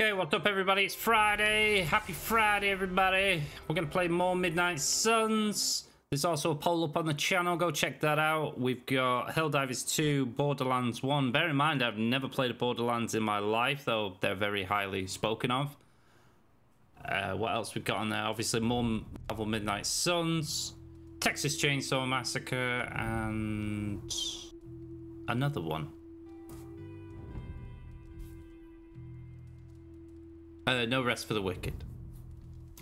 Okay, what's up everybody? It's Friday. Happy Friday, everybody. We're going to play more Midnight Suns. There's also a poll up on the channel. Go check that out. We've got Helldivers 2, Borderlands 1. Bear in mind, I've never played a Borderlands in my life, though they're very highly spoken of. What else we've got on there? Obviously, more Marvel Midnight Suns, Texas Chainsaw Massacre, and another one. No Rest for the Wicked.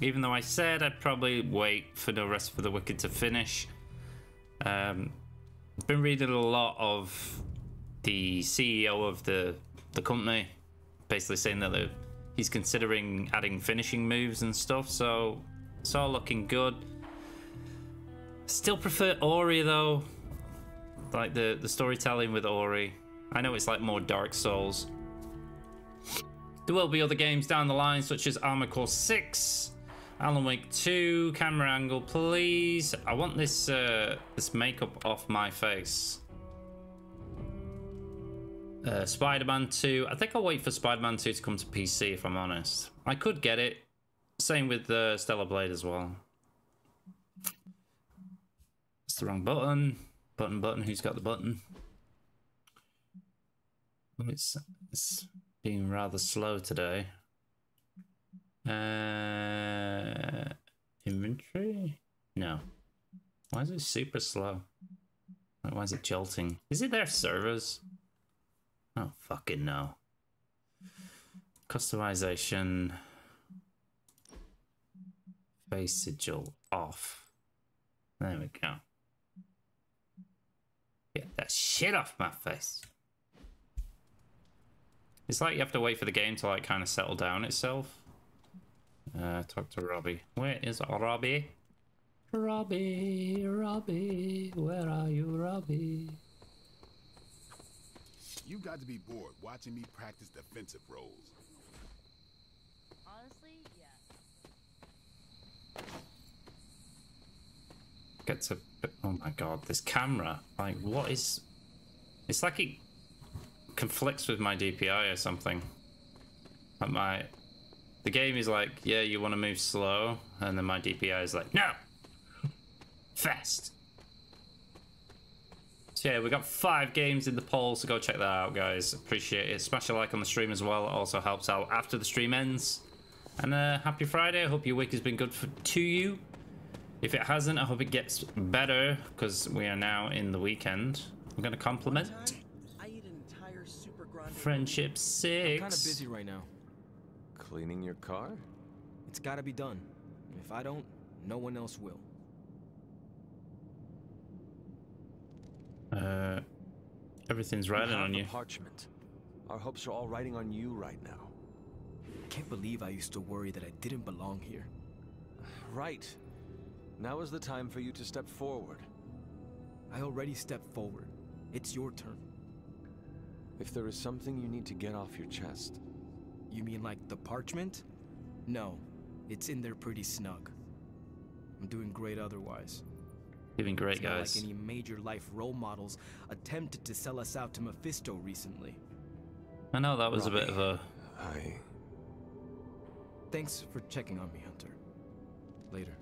Even though I said I'd probably wait for No Rest for the Wicked to finish. I've been reading a lot of the CEO of the company basically saying that he's considering adding finishing moves and stuff, so it's all looking good. Still prefer Ori though. Like the storytelling with Ori. I know it's like more Dark Souls. There will be other games down the line, such as Armored Core 6, Alan Wake 2, camera angle, please. I want this this makeup off my face. Spider-Man 2. I think I'll wait for Spider-Man 2 to come to PC, if I'm honest. I could get it. Same with Stellar Blade as well. It's the wrong button. Button. Who's got the button? Oh, it's being rather slow today. Inventory? No. Why is it super slow? Why is it jolting? Is it their servers? Oh, fucking no. Customization. Face sigil off. There we go. Get that shit off my face. It's like you have to wait for the game to like kind of settle down itself. Talk to Robbie. Where is Robbie? Robbie, where are you, Robbie? You got to be bored watching me practice defensive roles. Honestly, yeah. Gets a bit, oh my god, this camera. Like, what is? It's like it conflicts with my DPI or something. Like the game is like, yeah, you want to move slow, and then my DPI is like, no, fast. So yeah, we got 5 games in the poll, so go check that out, guys. Appreciate it. Smash a like on the stream as well. It also helps out after the stream ends. And happy Friday. I hope your week has been good to you. If it hasn't, I hope it gets better, because we are now in the weekend. I'm gonna compliment Friendship 6. I'm kind of busy right now. Cleaning your car? It's gotta be done. If I don't, no one else will. Everything's riding on you. Parchment. Our hopes are all riding on you right now. I can't believe I used to worry that I didn't belong here. Right. Now is the time for you to step forward. I already stepped forward. It's your turn. If there is something you need to get off your chest. You mean like the parchment? No, it's in there pretty snug. I'm doing great otherwise. Doing great, it's not guys. like any major life role models attempted to sell us out to Mephisto recently. I know that was Robbie, a bit of a... Thanks for checking on me, Hunter. Later.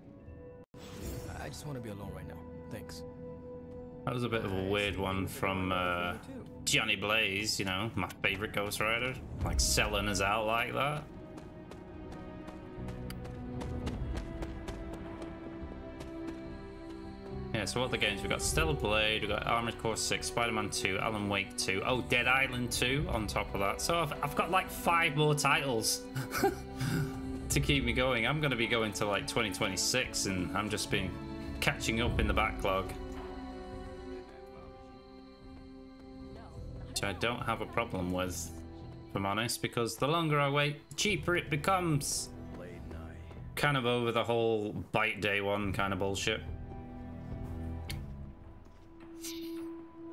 I just want to be alone right now. Thanks. That was a bit of a weird one from Johnny Blaze, you know, my favorite Ghost Rider. Like selling us out like that. Yeah, so what the games? We've got Stellar Blade, we've got Armored Core 6, Spider-Man 2, Alan Wake 2, oh, Dead Island 2 on top of that. So I've got like 5 more titles to keep me going. I'm going to be going to like 2026, and I'm just been catching up in the backlog. Which I don't have a problem with, if I'm honest, because the longer I wait, the cheaper it becomes. Kind of over the whole bite day one kind of bullshit.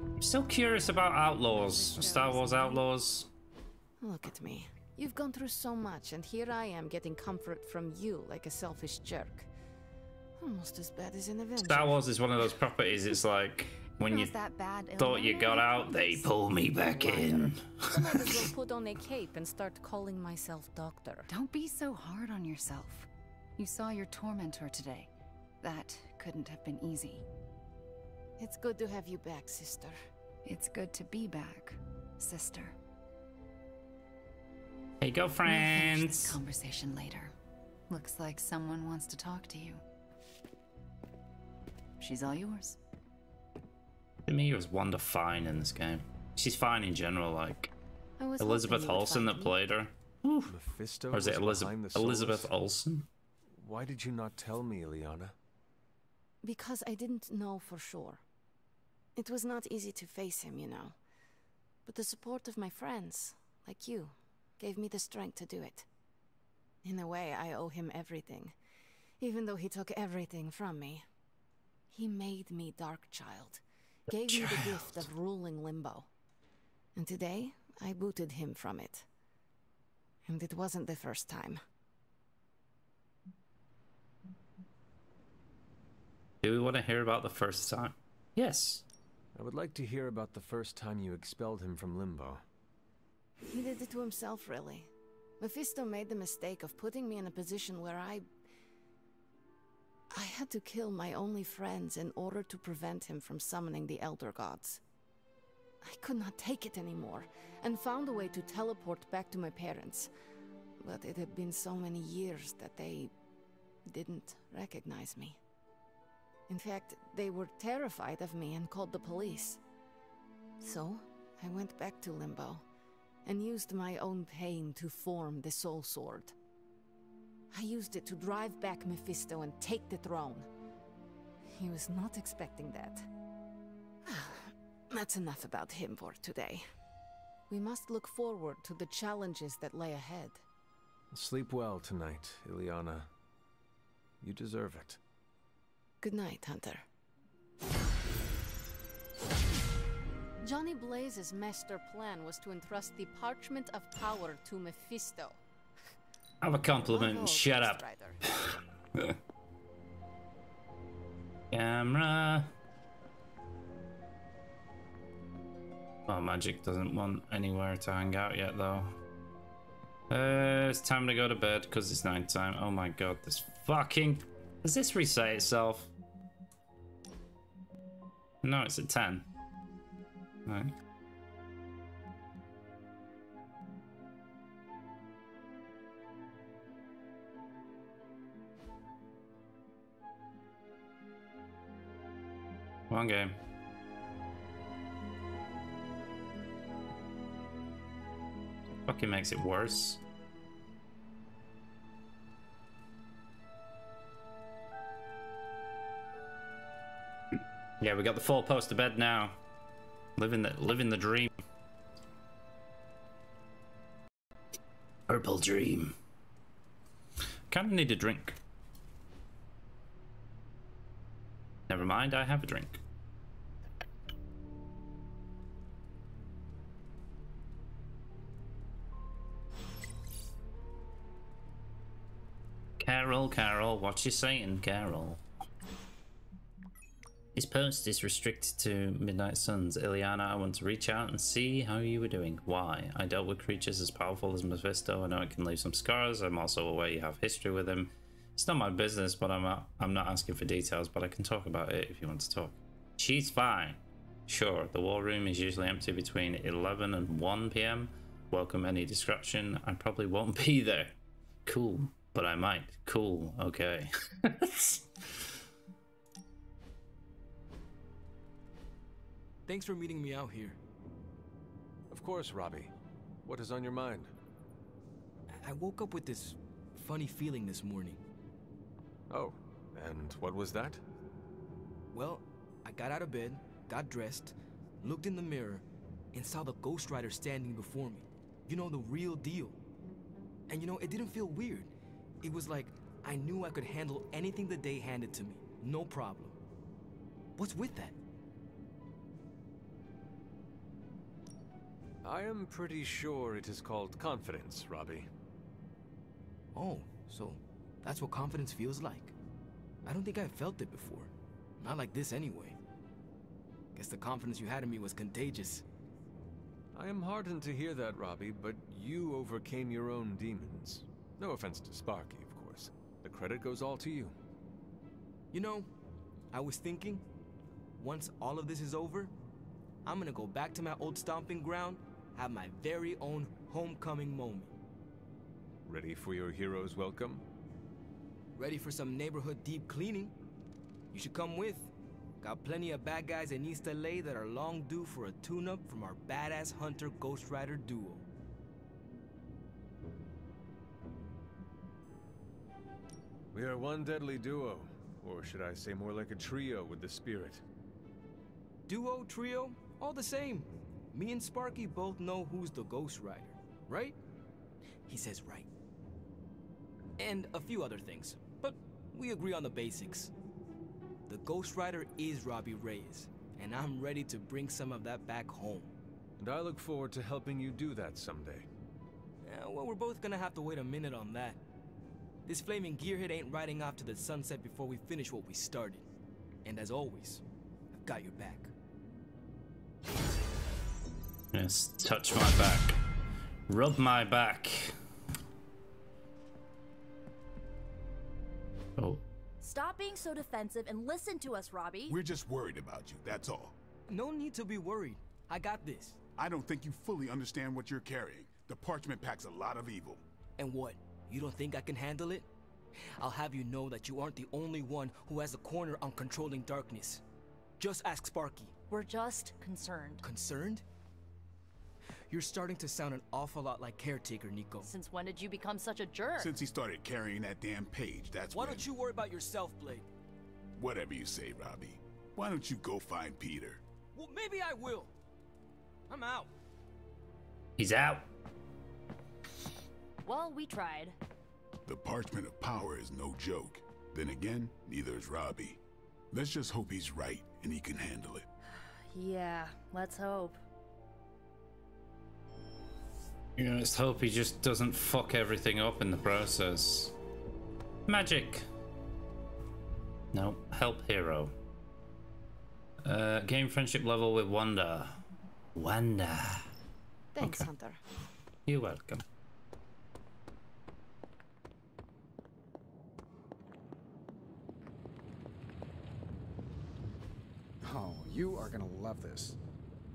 I'm still curious about Outlaws, Star Wars Outlaws. Look at me. You've gone through so much, and here I am getting comfort from you like a selfish jerk. Almost as bad as an Avenger. Star Wars is one of those properties, it's like, When you Not that bad, thought you Ilana, got I out, they promise. pull me back in. I might as well put on a cape and start calling myself doctor. Don't be so hard on yourself. You saw your tormentor today. That couldn't have been easy. It's good to have you back, sister. It's good to be back, sister. Hey, go We'll finish this friends. conversation later. Looks like someone wants to talk to you. She's all yours. To me, it was Wanda fine in this game. She's fine in general, like I was Elizabeth hoping you would Olsen find that me. played her. Mephisto Or is it was behind the Elizabeth souls? Olsen? Why did you not tell me, Ileana? Because I didn't know for sure. It was not easy to face him, you know. But the support of my friends, like you, gave me the strength to do it. In a way, I owe him everything, even though he took everything from me. He made me Darkchild, gave me the gift of ruling Limbo. And today, I booted him from it. And it wasn't the first time. Do we want to hear about the first time? Yes. I would like to hear about the first time you expelled him from Limbo. He did it to himself, really. Mephisto made the mistake of putting me in a position where I had to kill my only friends in order to prevent him from summoning the Elder Gods. I could not take it anymore, and found a way to teleport back to my parents. But it had been so many years that they didn't recognize me. In fact, they were terrified of me and called the police. So, I went back to Limbo, and used my own pain to form the Soul Sword. I used it to drive back Mephisto and take the throne. He was not expecting that. That's enough about him for today. We must look forward to the challenges that lay ahead. Sleep well tonight, Ileana. You deserve it. Good night, Hunter. Johnny Blaze's master plan was to entrust the Parchment of Power to Mephisto. Have a compliment Bravo, and shut Ghost up. Rider. Camera. Oh, Magic doesn't want anywhere to hang out yet, though. It's time to go to bed because it's nighttime. Oh my god, this fucking... Does this reset itself? No, it's at 10. Right. One game. Fucking makes it worse. Yeah, we got the 4 post to bed now. Living the dream. Purple dream. Kinda need a drink. Never mind, I have a drink. Carol, Carol, what you saying, Carol? This post is restricted to Midnight Suns. Ileana, I want to reach out and see how you were doing. Why? I dealt with creatures as powerful as Mephisto. I know it can leave some scars. I'm also aware you have history with him. It's not my business, but I'm not asking for details, but I can talk about it if you want to talk. She's fine. Sure, the war room is usually empty between 11 and 1 p.m. Welcome any disruption. I probably won't be there. Cool, but I might. Cool, okay. Thanks for meeting me out here. Of course, Robbie. What is on your mind? I woke up with this funny feeling this morning. Oh, and what was that? Well, I got out of bed, got dressed, looked in the mirror, and saw the Ghost Rider standing before me. You know, the real deal. And you know, it didn't feel weird. It was like I knew I could handle anything the day handed to me. No problem. What's with that? I am pretty sure it is called confidence, Robbie. Oh, so that's what confidence feels like. I don't think I've felt it before. Not like this anyway. Guess the confidence you had in me was contagious. I am heartened to hear that, Robbie, but you overcame your own demons. No offense to Sparky, of course. The credit goes all to you. You know, I was thinking, once all of this is over, I'm gonna go back to my old stomping ground, have my very own homecoming moment. Ready for your hero's welcome? Ready for some neighborhood deep cleaning? You should come with. Got plenty of bad guys in East LA that are long due for a tune-up from our badass hunter Ghost Rider duo. We are one deadly duo, or should I say more like a trio with the spirit. Duo, trio, all the same. Me and Sparky both know who's the Ghost Rider, right? He says right. And a few other things, but we agree on the basics. The Ghost Rider is Robbie Reyes, and I'm ready to bring some of that back home. And I look forward to helping you do that someday. Yeah, well, we're both gonna have to wait a minute on that. This flaming gearhead ain't riding off to the sunset before we finish what we started. And as always, I've got your back. Yes, touch my back. Rub my back. Oh. Stop being so defensive and listen to us, Robbie. We're just worried about you, that's all. No need to be worried. I got this. I don't think you fully understand what you're carrying. The parchment packs a lot of evil. And what? You don't think I can handle it? I'll have you know that you aren't the only one who has a corner on controlling darkness. Just ask Sparky. We're just concerned. Concerned? You're starting to sound an awful lot like Caretaker, Nico. Since when did you become such a jerk? Since he started carrying that damn page, that's Why when... don't you worry about yourself, Blade? Whatever you say, Robbie. Why don't you go find Peter? Well, maybe I will. I'm out. He's out. Well, we tried. The parchment of power is no joke. Then again, neither is Robbie. Let's just hope he's right and he can handle it. Yeah, let's hope. You know, let's hope he just doesn't fuck everything up in the process. Magic. No, help hero. Gain friendship level with Wanda. Wanda. Thanks, Okay. Hunter. You're welcome. Oh, you are gonna love this.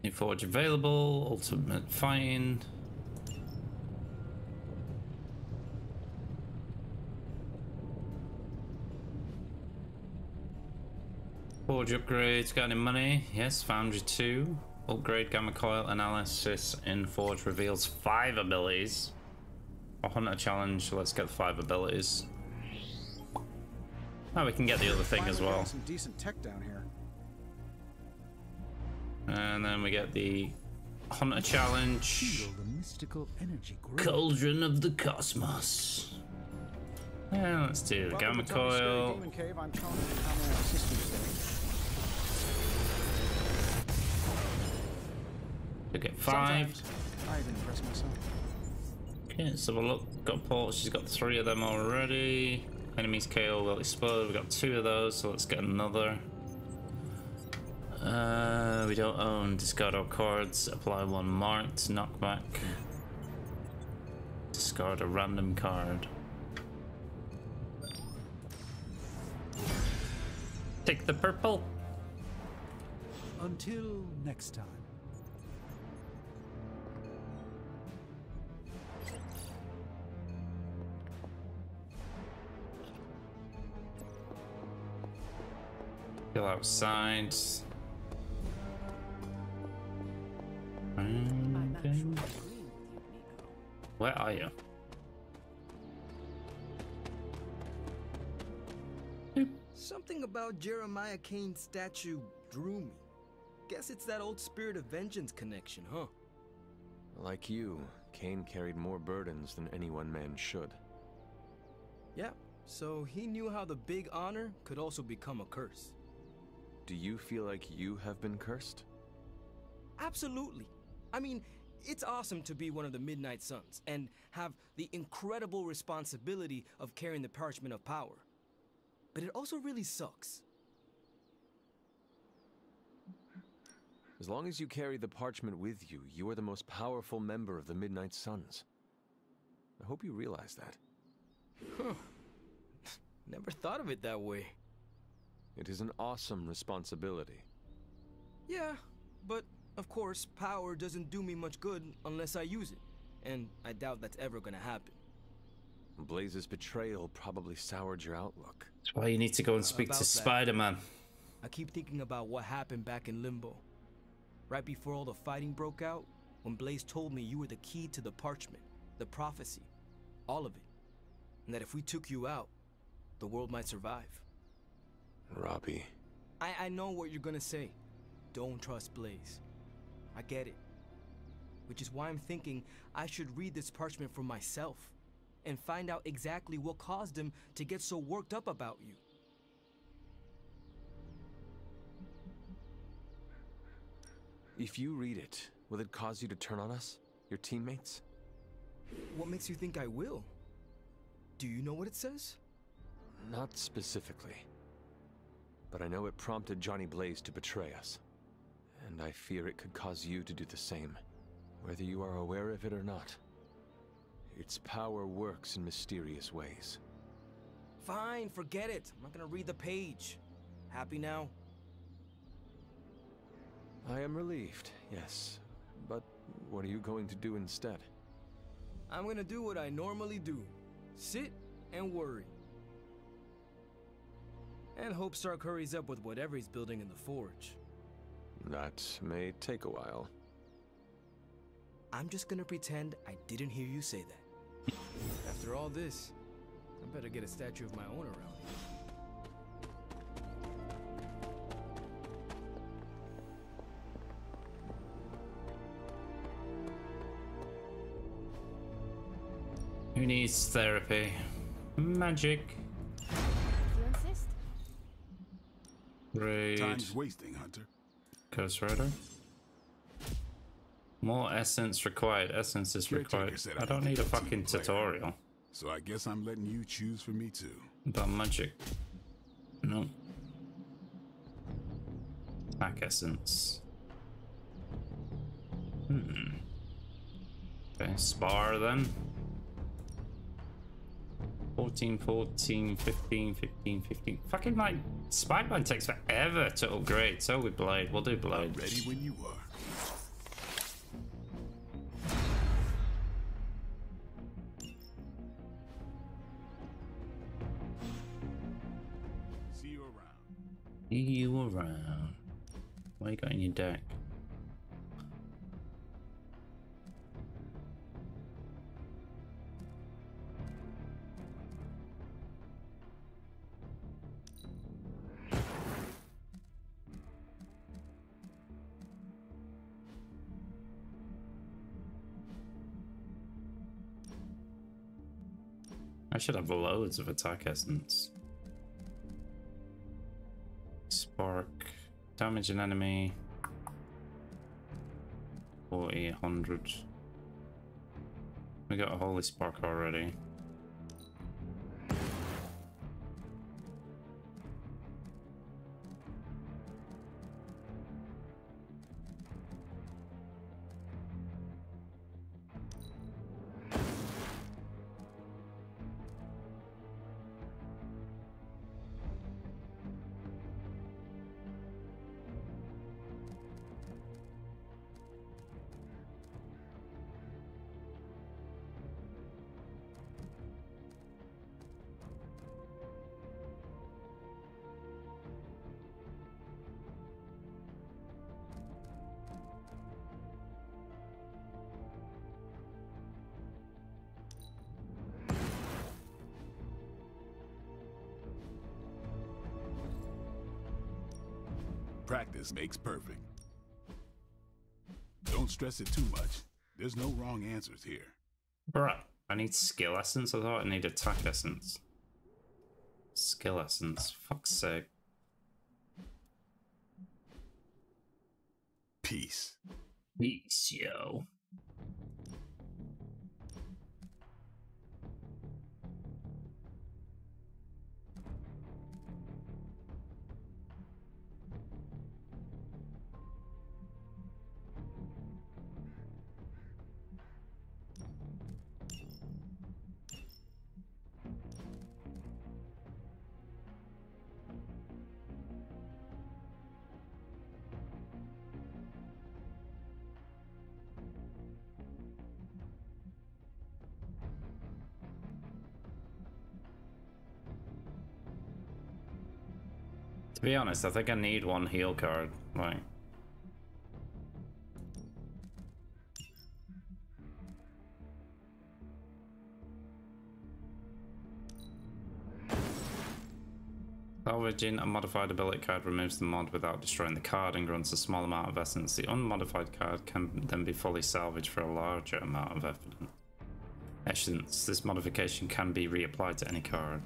New forge available. Ultimate fighting. Forge upgrades. Got any money? Yes. Foundry 2. Upgrade gamma coil analysis in Forge reveals 5 abilities. A hunter challenge. So let's get 5 abilities. Oh, we can get the other thing as Finally well. getting some decent tech down here. And then we get the hunter challenge. Feel the mystical energy grow. Cauldron of the Cosmos. Yeah, let's do the gamma Welcome to Tony's Scary coil. Demon Cave. I'm Tony, the camera assistant today. We get 5. Sometimes I even impress myself. Okay, let's have a look. Got ports. She's got 3 of them already. Enemies KO will explode. We got 2 of those, so let's get another. We don't own discard all cards. Apply 1 marked knockback. Discard a random card. Take the purple. Until next time. Go outside. Okay. Where are you? Something about Jeremiah Kane's statue drew me. Guess it's that old Spirit of Vengeance connection, huh? Like you, Kane carried more burdens than any one man should. Yeah, so he knew how the big honor could also become a curse. Do you feel like you have been cursed? Absolutely. I mean, it's awesome to be one of the Midnight Suns and have the incredible responsibility of carrying the parchment of power. But it also really sucks. As long as you carry the parchment with you, you are the most powerful member of the Midnight Suns. I hope you realize that. Huh. Never thought of it that way. It is an awesome responsibility. Yeah, but of course, power doesn't do me much good unless I use it. And I doubt that's ever gonna happen. Blaze's betrayal probably soured your outlook. That's why you need to go and speak to Spider-Man. I keep thinking about what happened back in Limbo. Right before all the fighting broke out, when Blaze told me you were the key to the parchment, the prophecy, all of it. And that if we took you out, the world might survive. Robbie. I know what you're gonna say. Don't trust Blaze. I get it. Which is why I'm thinking I should read this parchment for myself and find out exactly what caused him to get so worked up about you. If you read it, will it cause you to turn on us? Your teammates? What makes you think I will? Do you know what it says? Not specifically. But I know it prompted Johnny Blaze to betray us. And I fear it could cause you to do the same, whether you are aware of it or not. Its power works in mysterious ways. Fine, forget it. I'm not gonna read the page. Happy now? I am relieved, yes. But what are you going to do instead? I'm gonna do what I normally do. Sit and worry. And hope Stark hurries up with whatever he's building in the forge. That may take a while. I'm just gonna pretend I didn't hear you say that. After all this, I better get a statue of my own around here. Who needs therapy? Magic. You insist? Great. Time's wasting, Hunter. Ghost Rider. More essence required. Essence is required. I don't need a fucking tutorial. So I guess I'm letting you choose for me too. But magic. No. Pack essence. Okay, spar then. 14, 14, 15, 15, 15. Fucking like, Spider-Man takes forever to upgrade. So with Blade. We'll do Blade. Ready when you are. See you around. See you around. What you got in your deck? I should have loads of attack essence. Spark. Damage an enemy. 40, 100. We got a holy spark already. Practice makes perfect. Don't stress it too much. There's no wrong answers here. Bruh, I need skill essence. I thought I need attack essence. Skill essence. Fuck's sake. Peace. Peace, yo. be honest, I think I need one heal card. Like, salvaging a modified ability card removes the mod without destroying the card and grants a small amount of essence. The unmodified card can then be fully salvaged for a larger amount of essence. This modification can be reapplied to any card.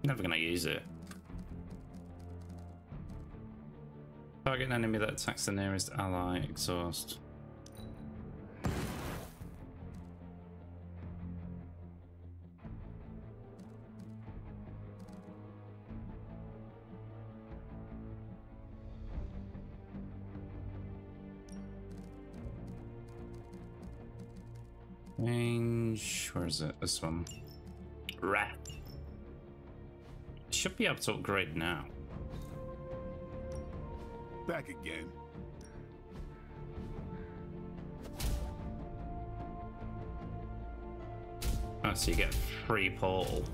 Never gonna use it. Target an enemy that attacks the nearest ally, exhaust. Range, where is it? This one. Rat. Should be able to upgrade now. Back again. Oh, so you get free portal.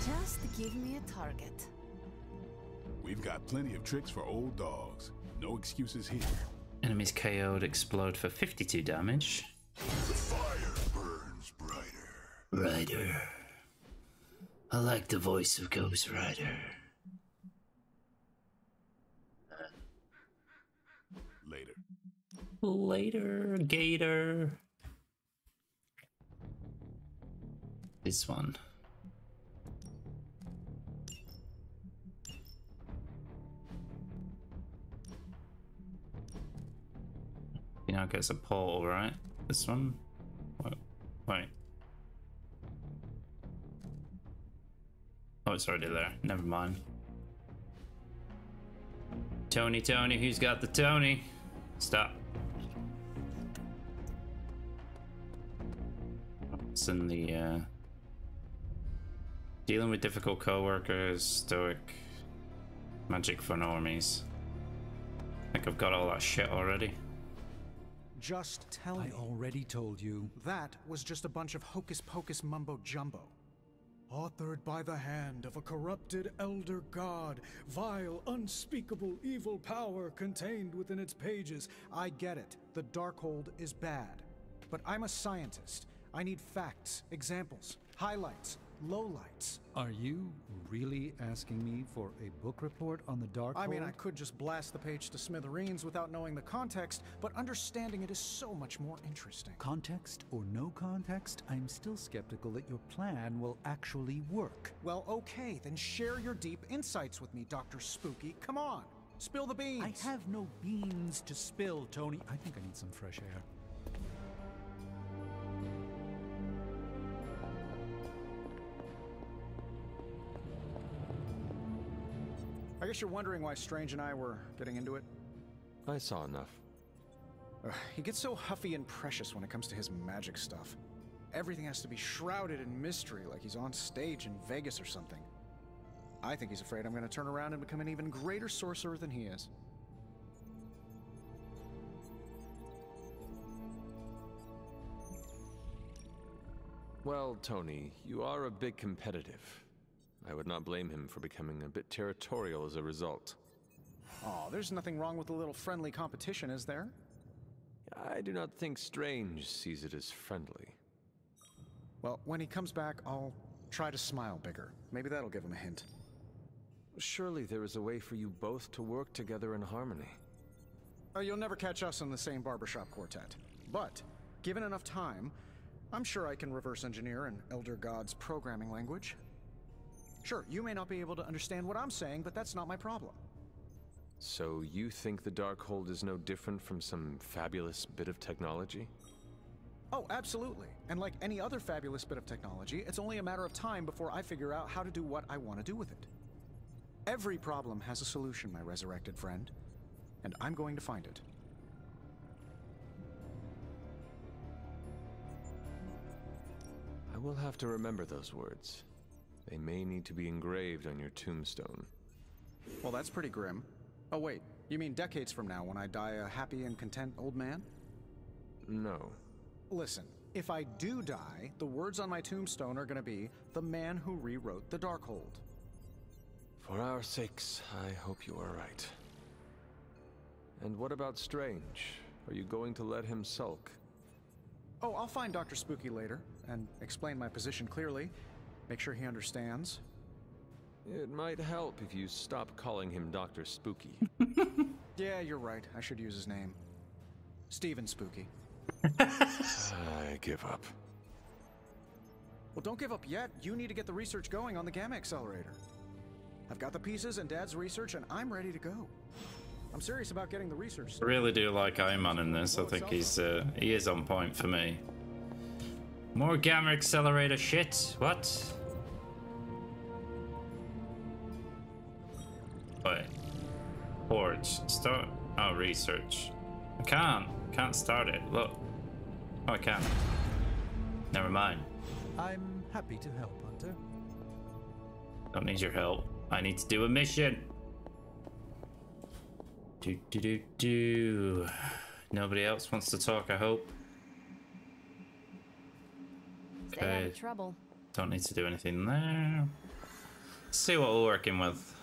Just give me a target. We've got plenty of tricks for old dogs. No excuses here. Enemies KO'd explode for 52 damage. The fire burns brighter. Rider. I like the voice of Ghost Rider. Later. Later, Gator. This one. You know, it gets a portal, right? This one? Wait. Oh, it's already there. Never mind. Tony, who's got the Tony? Stop. It's in the, dealing with difficult co-workers, stoic, magic for normies. I think I've got all that shit already. Just tell me. I already told you. That was just a bunch of hocus-pocus mumbo-jumbo. Authored by the hand of a corrupted elder god, vile, unspeakable evil power contained within its pages. I get it. The Darkhold is bad. But I'm a scientist. I need facts, examples, highlights, lowlights. Are you really asking me for a book report on the Darkhold? I mean, I could just blast the page to smithereens without knowing the context, but understanding it is so much more interesting. Context or no context, I'm still skeptical that your plan will actually work. Well, okay, then share your deep insights with me, Dr. Spooky. Come on, spill the beans. I have no beans to spill, Tony. I think I need some fresh air. I guess you're wondering why Strange and I were getting into it? I saw enough. He gets so huffy and precious when it comes to his magic stuff. Everything has to be shrouded in mystery, like he's on stage in Vegas or something. I think he's afraid I'm going to turn around and become an even greater sorcerer than he is. Well, Tony, you are a bit competitive. I would not blame him for becoming a bit territorial as a result. Oh, there's nothing wrong with a little friendly competition, is there? I do not think Strange sees it as friendly. Well, when he comes back, I'll try to smile bigger. Maybe that'll give him a hint. Surely there is a way for you both to work together in harmony. Oh, you'll never catch us in the same barbershop quartet. But, given enough time, I'm sure I can reverse engineer an Elder God's programming language. Sure, you may not be able to understand what I'm saying, but that's not my problem. So you think the Darkhold is no different from some fabulous bit of technology? Oh, absolutely. And like any other fabulous bit of technology, it's only a matter of time before I figure out how to do what I want to do with it. Every problem has a solution, my resurrected friend. And I'm going to find it. I will have to remember those words. They may need to be engraved on your tombstone. Well, that's pretty grim. Oh wait, you mean decades from now when I die a happy and content old man? No. Listen, If I do die, the words on my tombstone are gonna be, "The man who rewrote the Darkhold." For our sakes, I hope you are right. And what about Strange? Are you going to let him sulk? Oh, I'll find Dr. Spooky later, and explain my position clearly. Make sure he understands. It might help if you stop calling him Dr. Spooky. Yeah, you're right. I should use his name. Steven Spooky. I give up. Well, don't give up yet. You need to get the research going on the Gamma Accelerator. I've got the pieces and Dad's research, and I'm ready to go. I'm serious about getting the research. I really do like Iron Man in this. I think he is on point for me. More Gamma Accelerator shit. What? Wait. Forge. Start. Oh, research. I can't start it. Look. Oh, I can. Never mind. I'm happy to help, Hunter. Don't need your help. I need to do a mission. Nobody else wants to talk, I hope. Stay out of trouble. Don't need to do anything there. Let's see what we're working with.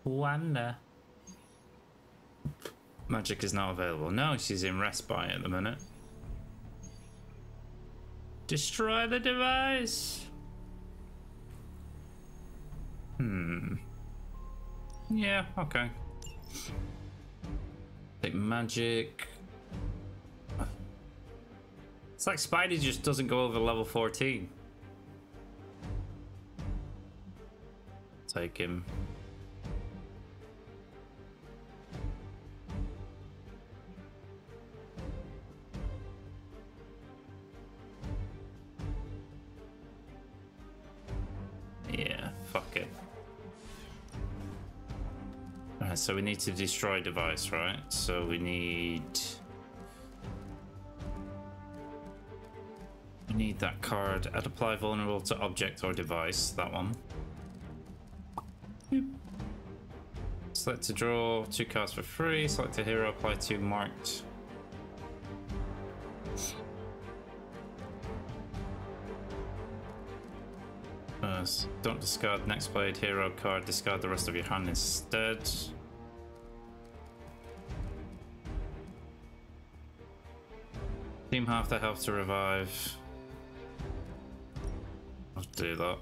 Wanda. Magic is not available. No, she's in respite at the minute. Destroy the device. Yeah, okay. Take magic. It's like Spidey just doesn't go over level 14. Take him. Yeah, fuck it. Alright, so we need to destroy device, right? So we need that card. Add apply vulnerable to object or device. That one. Boop. Select to draw 2 cards for free. Select a hero. Apply 2 marked. Don't discard next played hero card, discard the rest of your hand instead. Team half their health to revive. I'll do that.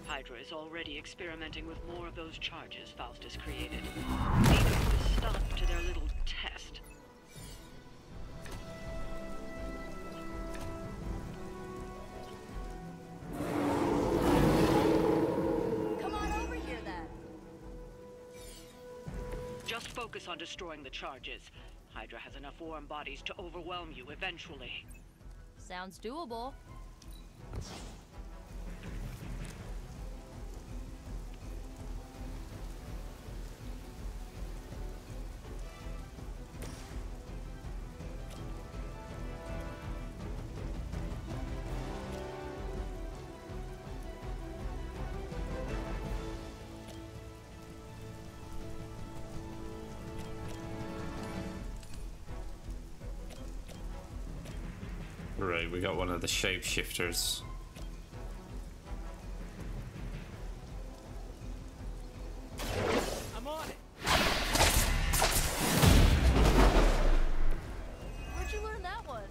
Hydra is already experimenting with more of those charges Faustus created. They need to put a stop to their little test. Come on over here, then. Just focus on destroying the charges. Hydra has enough warm bodies to overwhelm you eventually. Sounds doable. Great, we got one of the shapeshifters. I'm on it. Where'd you learn that one?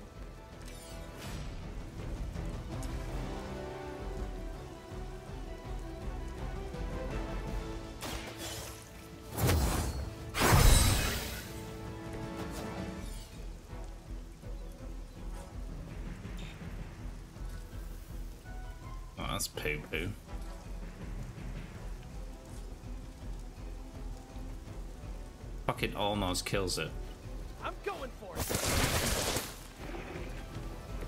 Oh, that's poo-poo. Fucking almost kills it. I'm going for it.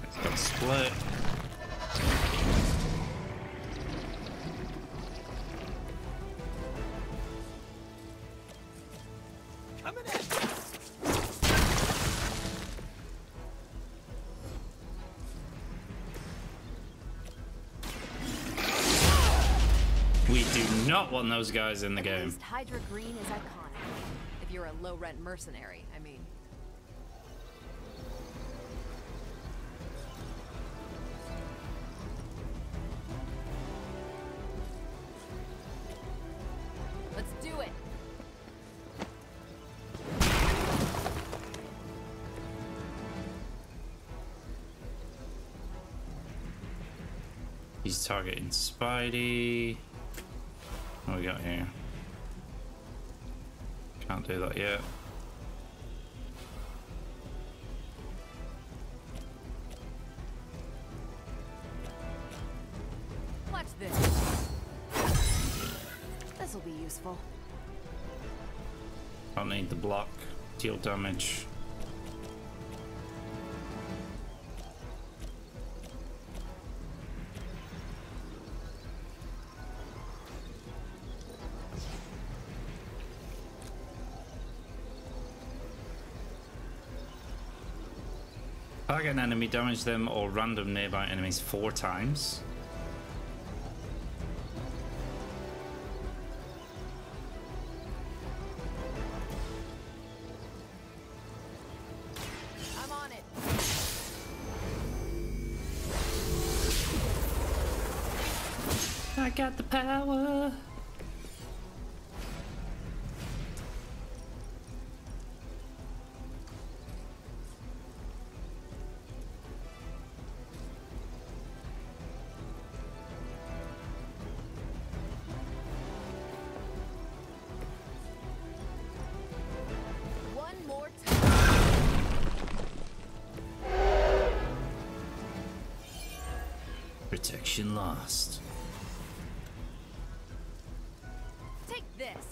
It's got a split. Coming in. We do not want those guys in the game. At least Hydra Green is iconic. If you're a low-rent mercenary, I mean. Let's do it. He's targeting Spidey. What do we got here? Can't do that yet. Watch this. This'll be useful. Don't need the block. Deal damage. Target an enemy, damage them or random nearby enemies 4 times. I'm on it. I got the power. Protection lost. Take this.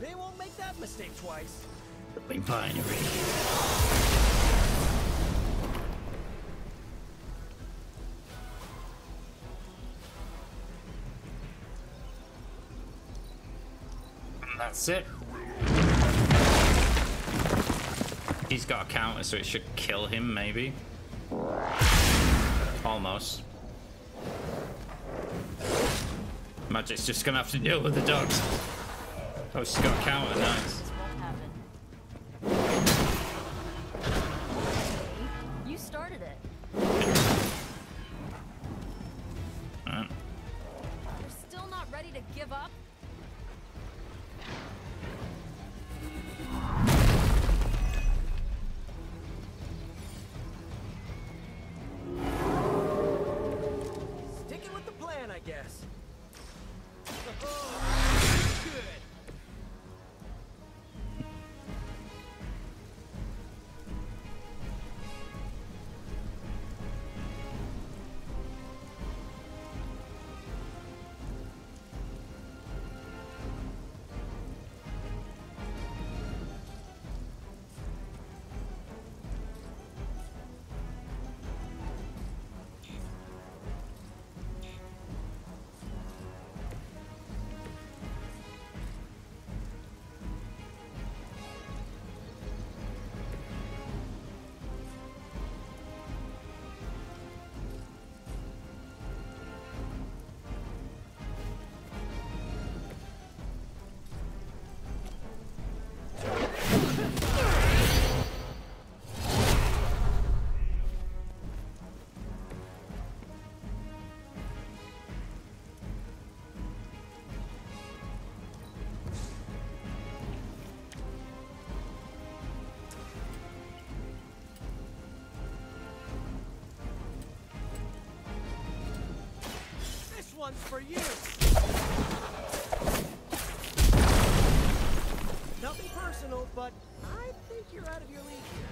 They won't make that mistake twice. The binary. That's it. He's got a counter, so it should kill him, maybe. Almost. Magic's just gonna have to deal with the dogs. Oh, she's got a counter, nice. This won't happen. You started it. Alright. You're still not ready to give up? Sticking with the plan, I guess. Good. one's for you. Nothing personal, but I think you're out of your league here.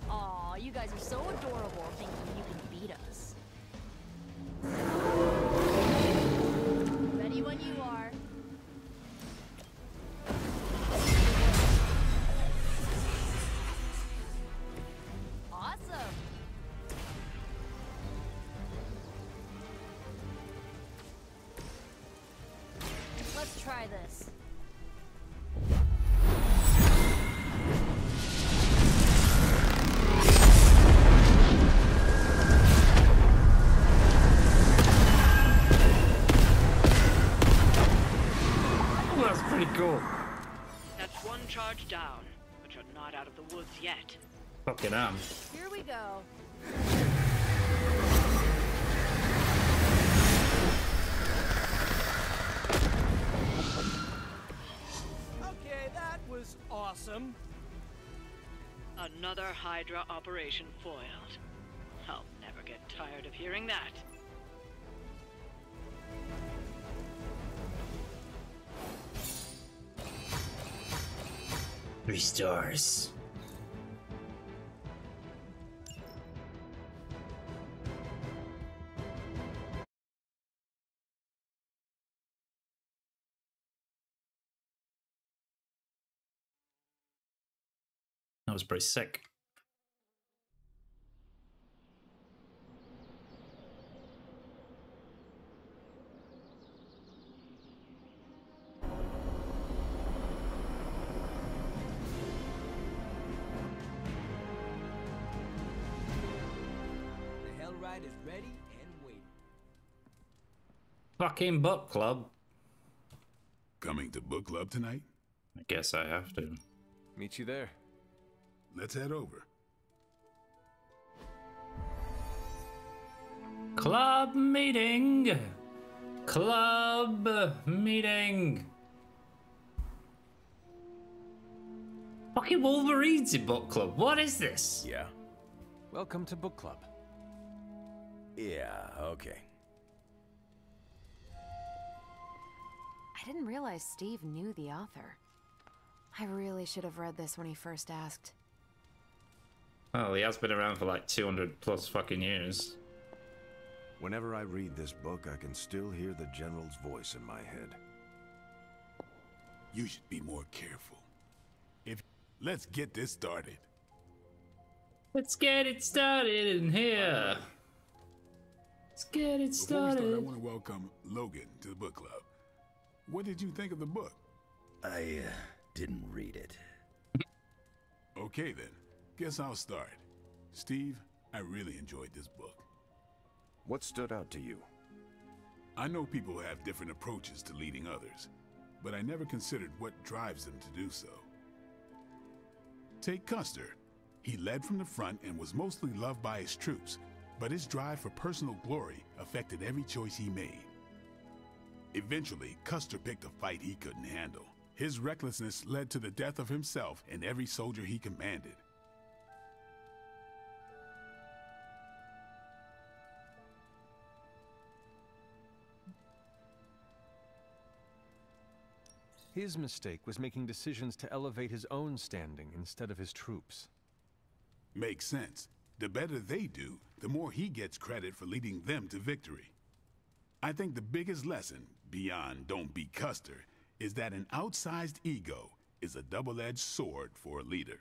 Aw, you guys are so adorable thinking you can beat us. Ready when you are. Awesome. Let's try this. That's pretty cool. That's one charge down, but you're not out of the woods yet. Fucking am. Here we go. Okay, that was awesome. Another Hydra operation foiled. I'll never get tired of hearing that. Three stars. That was pretty sick. The Hell Ride is ready and waiting. Fucking book club. Coming to book club tonight? I guess I have to. Meet you there. Let's head over. Club meeting. Club meeting. Fucking Wolverine's in book club. What is this? Yeah. Welcome to book club. Yeah, okay. I didn't realize Steve knew the author. I really should have read this when he first asked. Well, he has been around for like 200 plus fucking years. Whenever I read this book, I can still hear the General's voice in my head. You should be more careful. Let's get this started. Let's get it started in here. Let's get it Before we start, I started. want to welcome Logan to the book club. What did you think of the book? I didn't read it. Okay then, guess I'll start. Steve, I really enjoyed this book. What stood out to you? I know people have different approaches to leading others, but I never considered what drives them to do so. Take Custer. He led from the front and was mostly loved by his troops, but his drive for personal glory affected every choice he made. Eventually, Custer picked a fight he couldn't handle. His recklessness led to the death of himself and every soldier he commanded. His mistake was making decisions to elevate his own standing instead of his troops. Makes sense. The better they do, the more he gets credit for leading them to victory. I think the biggest lesson, beyond don't be Custer, is that an outsized ego is a double-edged sword for a leader.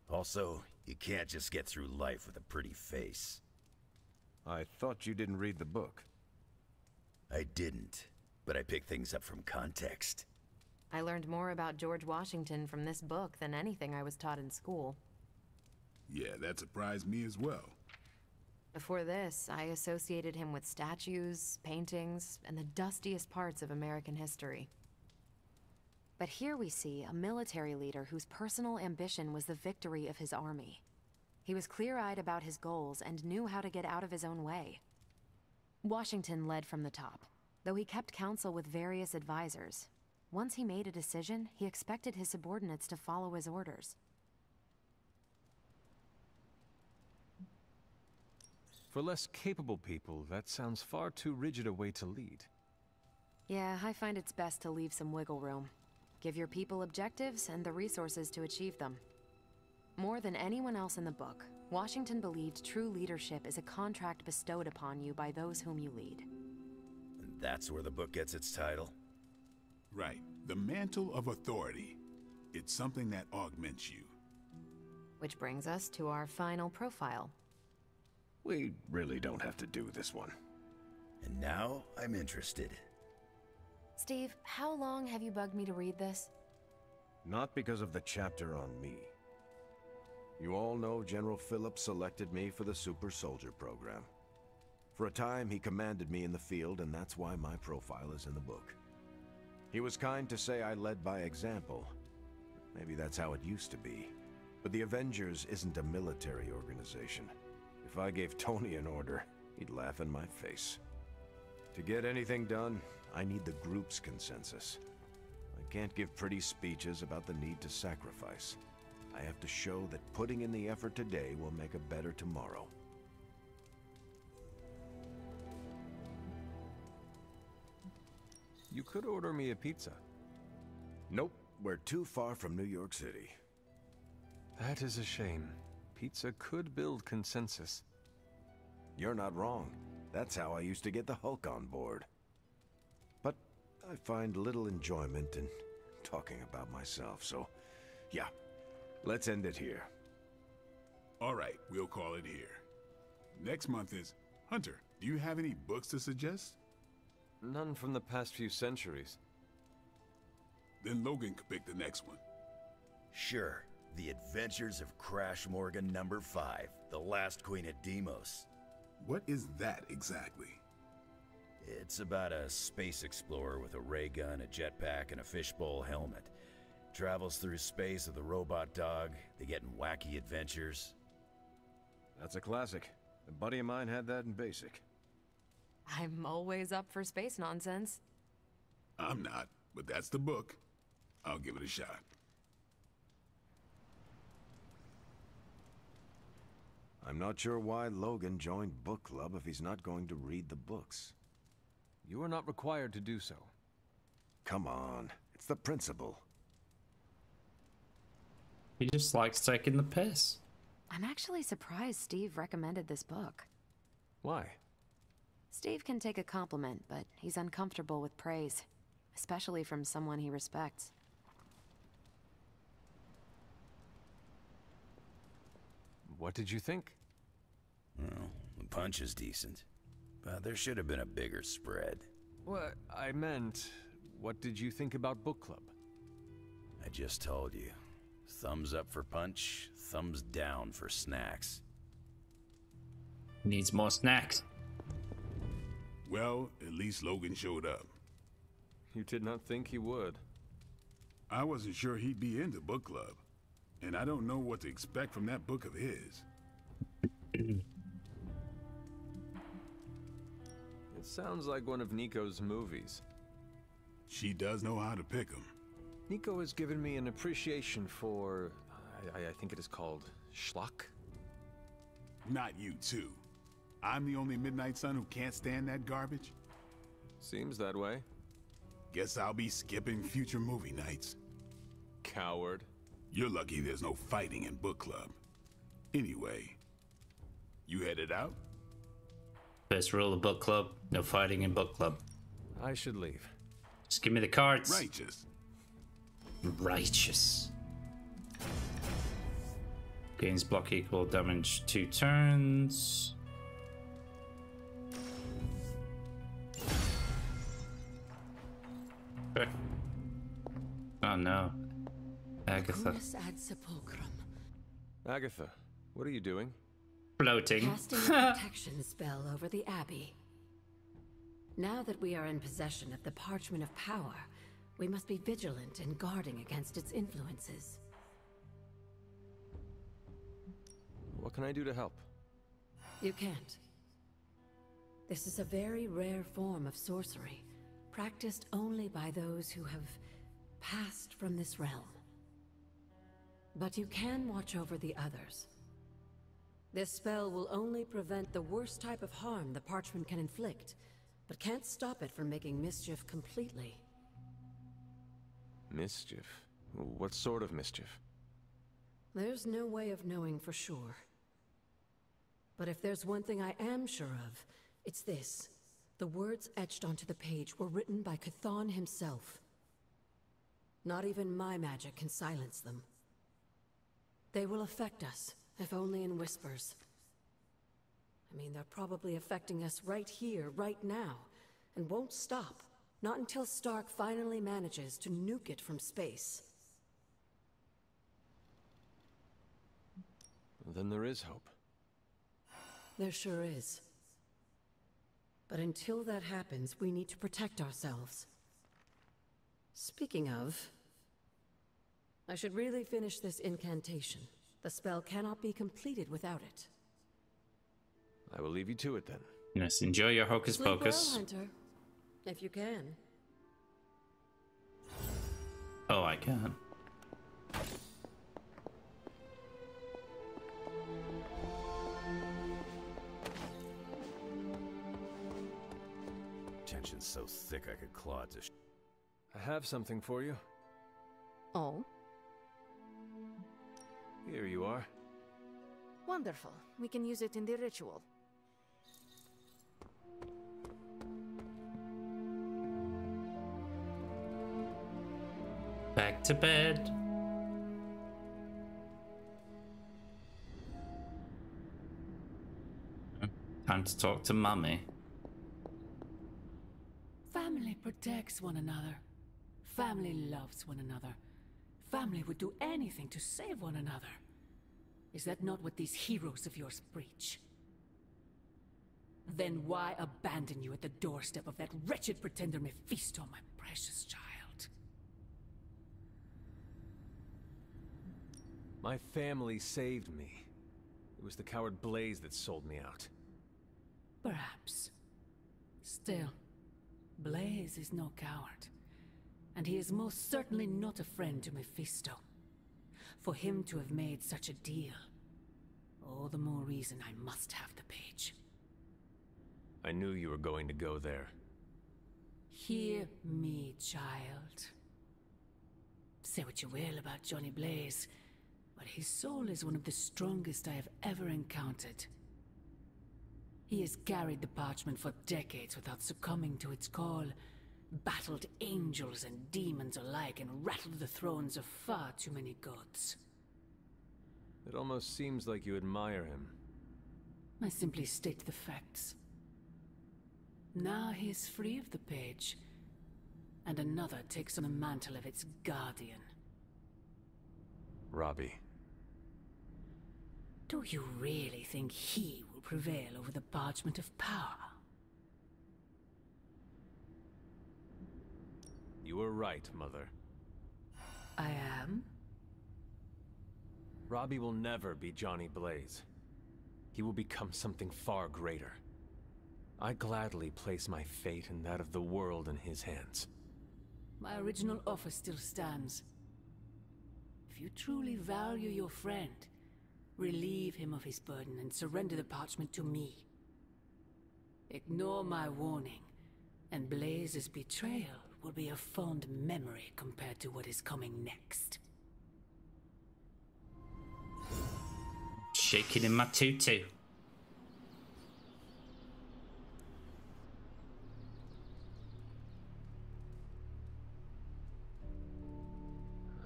Also, you can't just get through life with a pretty face. I thought you didn't read the book. I didn't, but I picked things up from context. I learned more about George Washington from this book than anything I was taught in school. Yeah, that surprised me as well. Before this, I associated him with statues, paintings, and the dustiest parts of American history. But here we see a military leader whose personal ambition was the victory of his army. He was clear-eyed about his goals and knew how to get out of his own way. Washington led from the top, though he kept counsel with various advisors. Once he made a decision, he expected his subordinates to follow his orders. For less capable people, that sounds far too rigid a way to lead. Yeah, I find it's best to leave some wiggle room. Give your people objectives and the resources to achieve them. More than anyone else in the book, Washington believed true leadership is a contract bestowed upon you by those whom you lead. And that's where the book gets its title? Right. The mantle of authority. It's something that augments you. Which brings us to our final profile. We really don't have to do this one. And now I'm interested. Steve, how long have you bugged me to read this? Not because of the chapter on me. You all know General Phillips selected me for the Super Soldier program. For a time, he commanded me in the field, and that's why my profile is in the book. He was kind to say I led by example. Maybe that's how it used to be. But the Avengers isn't a military organization. If I gave Tony an order, he'd laugh in my face. To get anything done, I need the group's consensus. I can't give pretty speeches about the need to sacrifice. I have to show that putting in the effort today will make a better tomorrow. You could order me a pizza. Nope, we're too far from New York City. That is a shame. Pizza could build consensus. You're not wrong. That's how I used to get the Hulk on board. But I find little enjoyment in talking about myself, so yeah, let's end it here. All right, we'll call it here. Next month is Hunter. Do you have any books to suggest? None from the past few centuries. Then Logan could pick the next one. Sure. The Adventures of Crash Morgan #5, The Last Queen of Deimos. What is that exactly? It's about a space explorer with a ray gun, a jetpack, and a fishbowl helmet. Travels through space with a robot dog. They get in wacky adventures. That's a classic. A buddy of mine had that in basic. I'm always up for space nonsense. I'm not, but that's the book. I'll give it a shot. I'm not sure why Logan joined book club if he's not going to read the books. You are not required to do so. Come on, it's the principle. He just likes taking the piss. I'm actually surprised Steve recommended this book. Why? Steve can take a compliment, but he's uncomfortable with praise, especially from someone he respects. What did you think? Well, the punch is decent, but there should have been a bigger spread. What I meant, what did you think about book club? I just told you. Thumbs up for punch, thumbs down for snacks. Needs more snacks. Well, at least Logan showed up. You did not think he would. I wasn't sure he'd be into book club, and I don't know what to expect from that book of his. It sounds like one of Nico's movies. She does know how to pick them. Nico has given me an appreciation for, I think it is called schlock. Not you, too. I'm the only Midnight Sun who can't stand that garbage. Seems that way. Guess I'll be skipping future movie nights. Coward. You're lucky there's no fighting in book club. Anyway, you headed out? First rule of book club, no fighting in book club. I should leave. Just give me the cards. Righteous. Righteous. Gains block equal damage 2 turns. Okay. Oh no. Agatha. Agatha, what are you doing? Floating. Casting a protection spell over the Abbey. Now that we are in possession of the Parchment of Power, We must be vigilant in guarding against its influences. What can I do to help? You can't. This is a very rare form of sorcery, practiced only by those who have passed from this realm. But you can watch over the others. This spell will only prevent the worst type of harm the parchment can inflict, but can't stop it from making mischief completely. Mischief? What sort of mischief? There's no way of knowing for sure. But if there's one thing I am sure of, it's this. The words etched onto the page were written by Chthon himself. Not even my magic can silence them. They will affect us, if only in whispers. I mean, they're probably affecting us right here, right now, and won't stop. Not until Stark finally manages to nuke it from space. Then there is hope. There sure is. But until that happens, we need to protect ourselves. Speaking of, I should really finish this incantation. The spell cannot be completed without it. I will leave you to it then. Yes, enjoy your hocus Sleep pocus. well, Hunter. If you can. Oh, I can. Tension's so thick I could claw it to I have something for you. Oh? Here you are. Wonderful. We can use it in the ritual. Back to bed. Time to talk to Mummy. Family protects one another. Family loves one another. Family would do anything to save one another. Is that not what these heroes of yours preach? Then why abandon you at the doorstep of that wretched pretender Mephisto, my precious child? My family saved me. It was the coward Blaze that sold me out. Perhaps. Still, Blaze is no coward. And he is most certainly not a friend to Mephisto. For him to have made such a deal, all the more reason I must have the page. I knew you were going to go there. Hear me, child. Say what you will about Johnny Blaze, but his soul is one of the strongest I have ever encountered. He has carried the parchment for decades without succumbing to its call, battled angels and demons alike, and rattled the thrones of far too many gods. It almost seems like you admire him. I simply state the facts. Now he is free of the page, and another takes on the mantle of its guardian. Robbie. Do you really think he will prevail over the parchment of power? You were right, Mother. I am? Robbie will never be Johnny Blaze. He will become something far greater. I gladly place my fate and that of the world in his hands. My original offer still stands. If you truly value your friend, relieve him of his burden and surrender the parchment to me. Ignore my warning, and Blaze's betrayal will be a fond memory compared to what is coming next. Shaking in my tutu.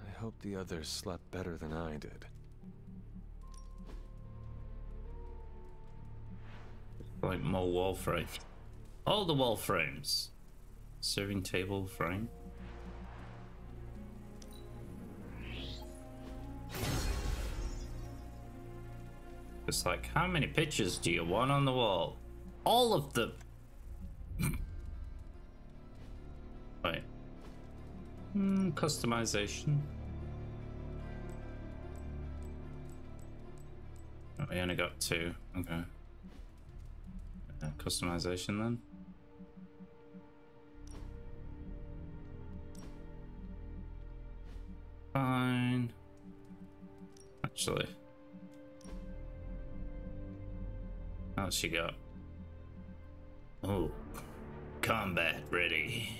I hope the others slept better than I did. Like more wall frame. All the wall frames. Serving table frame. It's like, how many pictures do you want on the wall? All of them. Wait. Customization. Oh, we only got 2. Okay. Customization then. Fine. Actually. How's she got? Oh. Combat ready.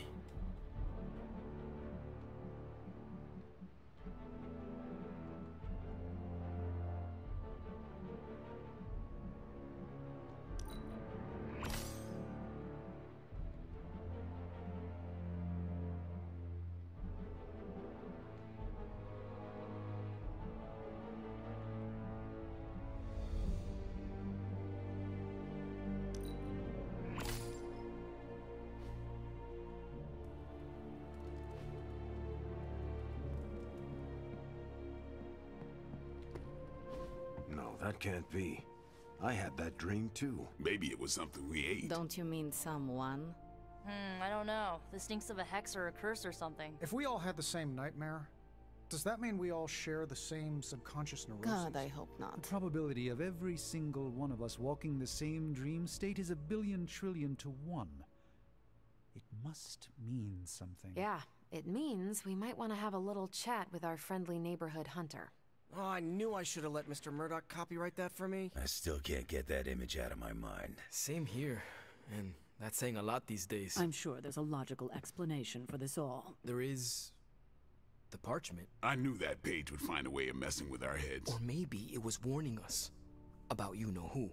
That can't be. I had that dream too. Maybe it was something we ate. Don't you mean someone? I don't know. This stinks of a hex or a curse or something. If we all had the same nightmare, does that mean we all share the same subconscious neurosis? God, I hope not. The probability of every single one of us walking the same dream state is 1,000,000,000,000,000 to 1. It must mean something. Yeah, it means we might want to have a little chat with our friendly neighborhood hunter. Oh, I knew I should have let Mr. Murdoch copyright that for me. I still can't get that image out of my mind. Same here. And that's saying a lot these days. I'm sure there's a logical explanation for this all. There is... the parchment. I knew that page would find a way of messing with our heads. Or maybe it was warning us about you-know-who.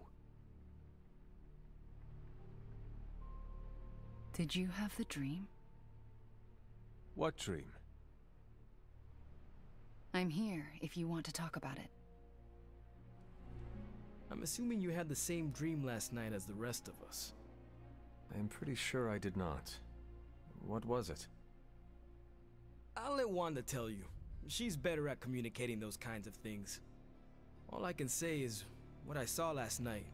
Did you have the dream? What dream? I'm here if you want to talk about it. I'm assuming you had the same dream last night as the rest of us. I'm pretty sure I did not. What was it? I'll let Wanda tell you. She's better at communicating those kinds of things. All I can say is, what I saw last night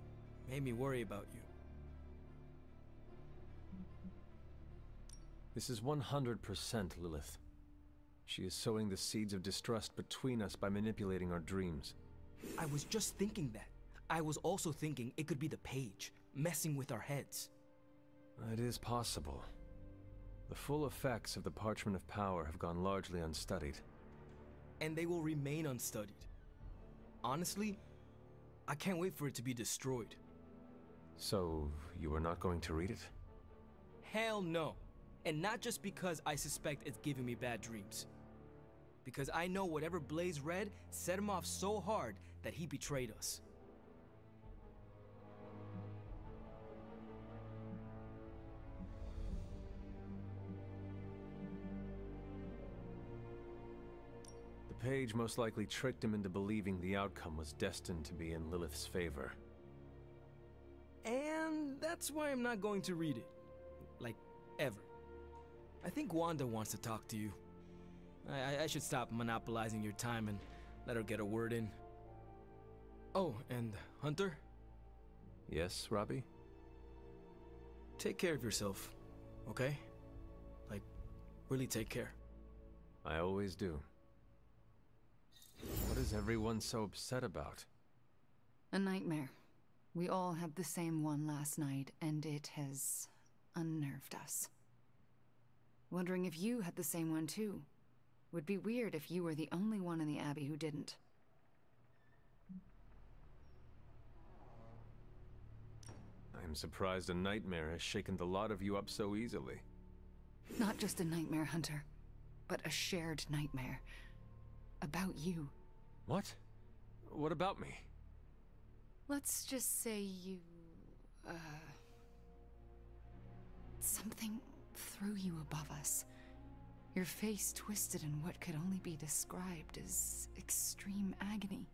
made me worry about you. This is 100% Lilith. She is sowing the seeds of distrust between us by manipulating our dreams. I was just thinking that. I was also thinking it could be the page, messing with our heads. It is possible. The full effects of the Parchment of Power have gone largely unstudied. And they will remain unstudied. Honestly, I can't wait for it to be destroyed. So, you are not going to read it? Hell no. And not just because I suspect it's giving me bad dreams. Because I know whatever Blaze read set him off so hard that he betrayed us. The page most likely tricked him into believing the outcome was destined to be in Lilith's favor. And that's why I'm not going to read it. Like, ever. I think Wanda wants to talk to you. I should stop monopolizing your time and let her get a word in. Oh, and Hunter? Yes, Robbie? Take care of yourself, okay? Like, really take care. I always do. What is everyone so upset about? A nightmare. We all had the same one last night, and it has unnerved us. Wondering if you had the same one too. Would be weird if you were the only one in the Abbey who didn't. I'm surprised a nightmare has shaken the lot of you up so easily. Not just a nightmare, Hunter, but a shared nightmare. About you. What? What about me? Let's just say you... something threw you above us. Your face twisted in what could only be described as extreme agony.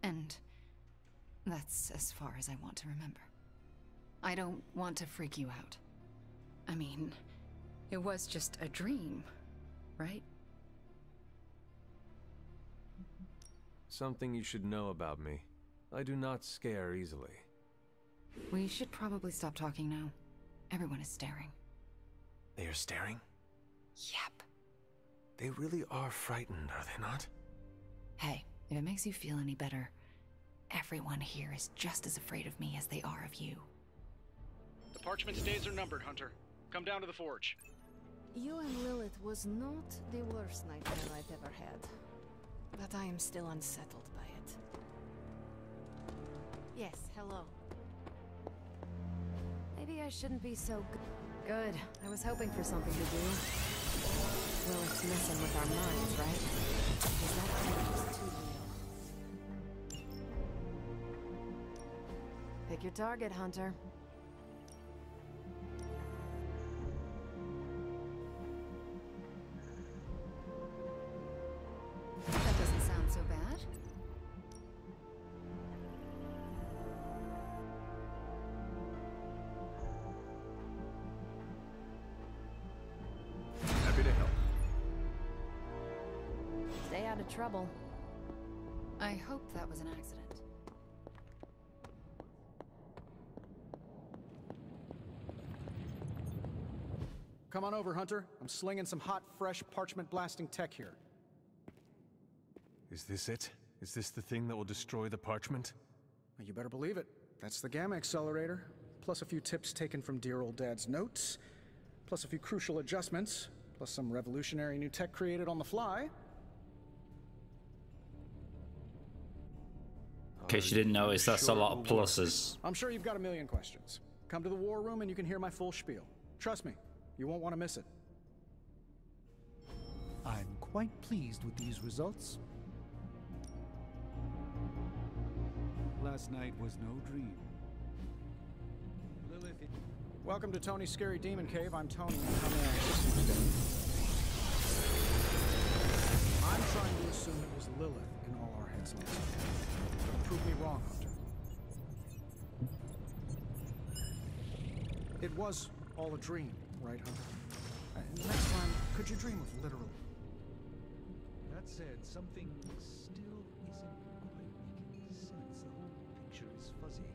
And that's as far as I want to remember. I don't want to freak you out. I mean, it was just a dream, right? Something you should know about me. I do not scare easily. We should probably stop talking now. Everyone is staring. They are staring? Yep. They really are frightened, are they not? Hey, if it makes you feel any better, everyone here is just as afraid of me as they are of you. The parchment days are numbered, Hunter. Come down to the forge. You and Lilith was not the worst nightmare I've ever had. But I am still unsettled by it. Yes, hello. Maybe I shouldn't be so good. I was hoping for something to do. Lilith's messing with our minds, right? Is that just too real? Pick your target, Hunter. That doesn't sound so bad. Happy to help. Stay out of trouble. I hope that was an accident. Come on over, Hunter. I'm slinging some hot, fresh parchment blasting tech here. Is this it? Is this the thing that will destroy the parchment? Well, you better believe it. That's the Gamma Accelerator. Plus a few tips taken from dear old Dad's notes. Plus a few crucial adjustments. Plus some revolutionary new tech created on the fly. In case you didn't notice, that's a lot of pluses. I'm sure you've got a million questions. Come to the war room and you can hear my full spiel. Trust me, you won't want to miss it. I'm quite pleased with these results. Last night was no dream. Lilith... Welcome to Tony's Scary Demon Cave. I'm Tony, and how may I assist you today? I'm trying to assume it was Lilith in all our heads last night. Prove me wrong, Hunter. It was all a dream, right, Hunter? Next time, could you dream of literal? That said, something still isn't quite making sense. The whole picture is fuzzy.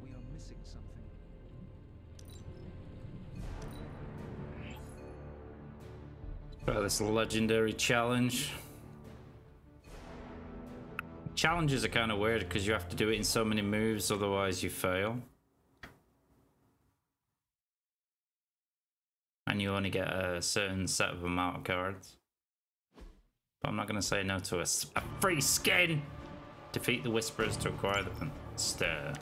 We are missing something. Try this legendary challenge. Challenges are kind of weird because you have to do it in so many moves, otherwise you fail. And you only get a certain set of amount of cards. But I'm not going to say no to a free skin! Defeat the Whisperers to acquire the Stir.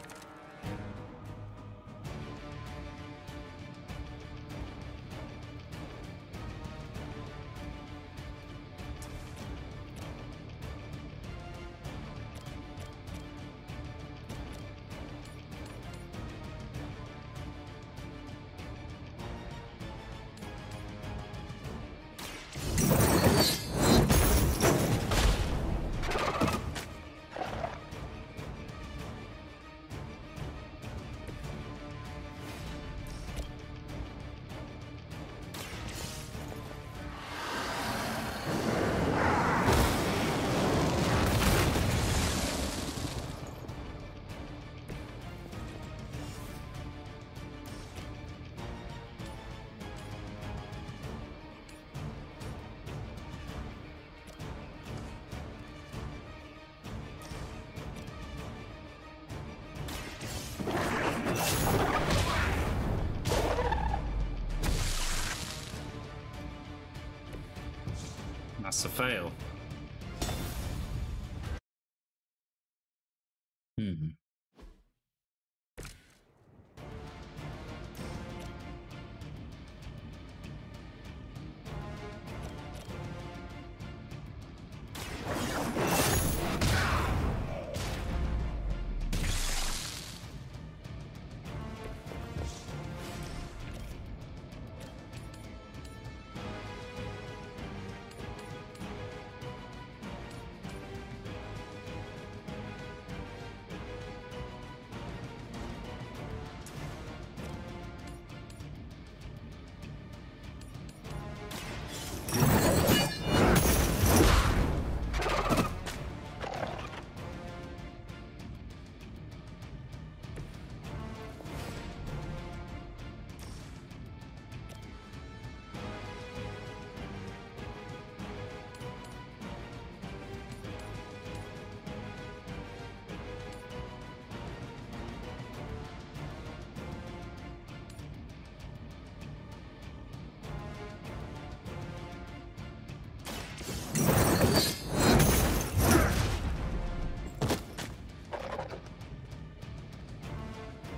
That's a fail.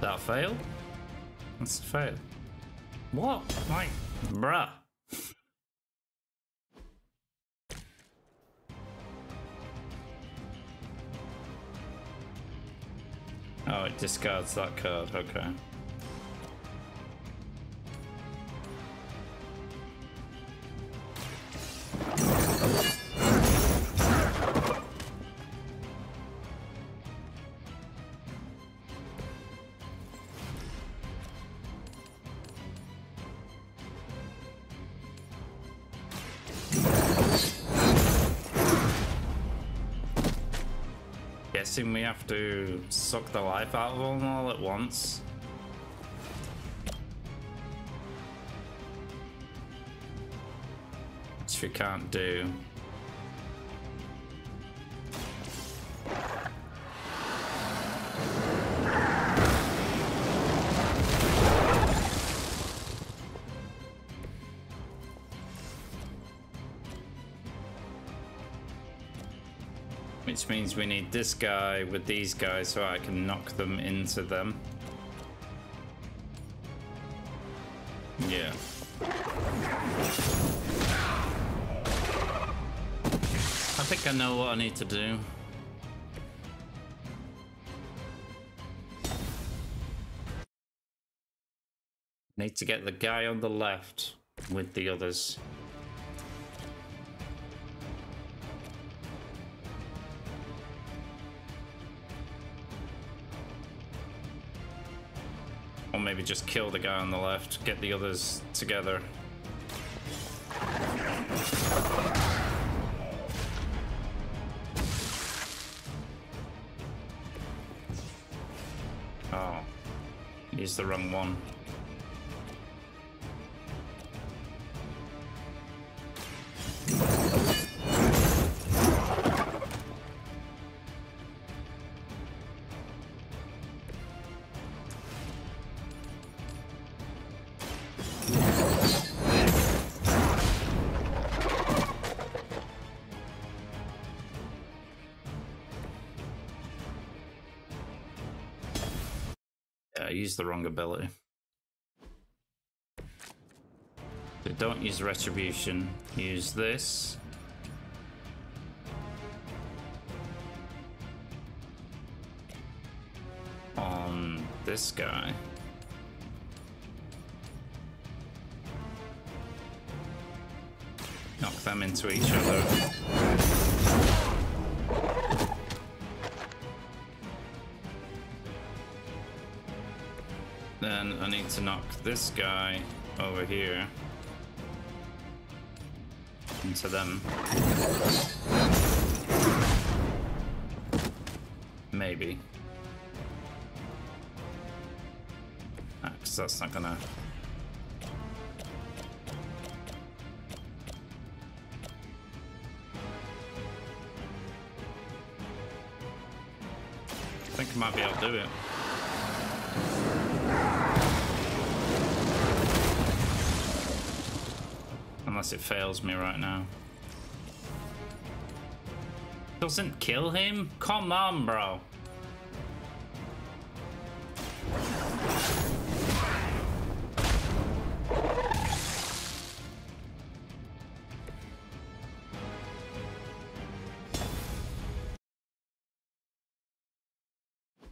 that fail? That's a fail. What? Like, bruh. Oh, it discards that card, okay. Guessing we have to suck the life out of them all at once. Which we can't do. Which means we need this guy with these guys so I can knock them into them. Yeah. I think I know what I need to do. Need to get the guy on the left with the others. Or maybe just kill the guy on the left, get the others together. Oh, he's the wrong one. I used the wrong ability. So don't use retribution. Use this. On this guy. Knock them into each other. Then I need to knock this guy over here into them. Maybe. Because that's not gonna... I think I might be able to do it. Unless it fails me right now. Doesn't kill him? Come on, bro.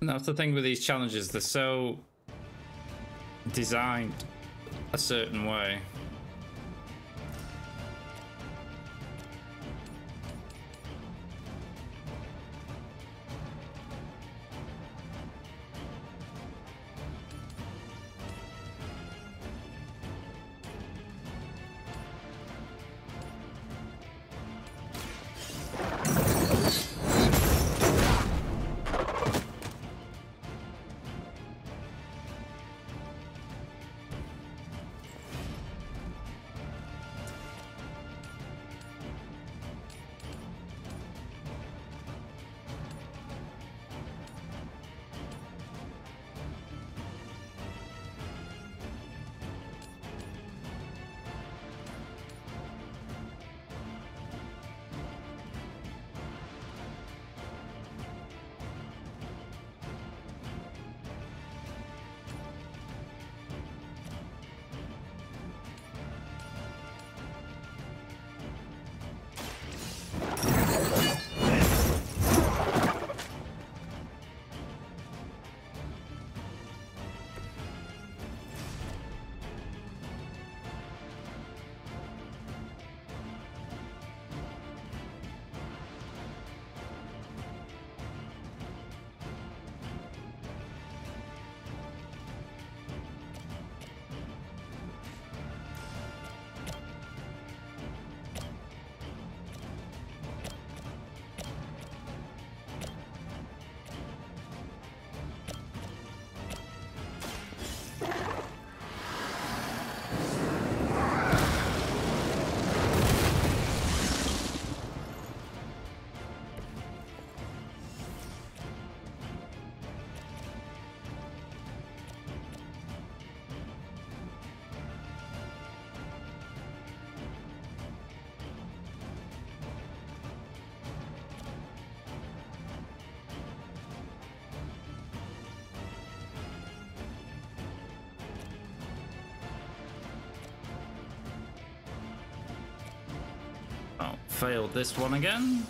And that's the thing with these challenges, they're so designed a certain way. Failed this one again.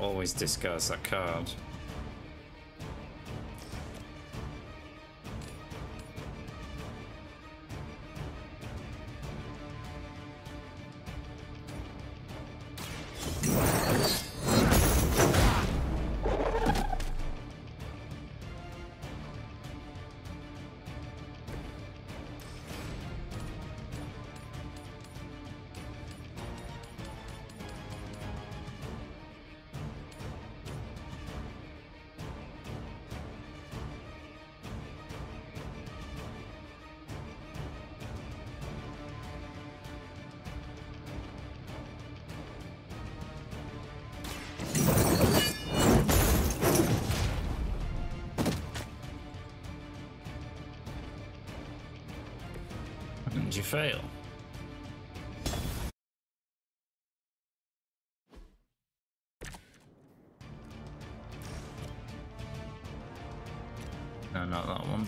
Always discards that card. Did you fail? No, not that one.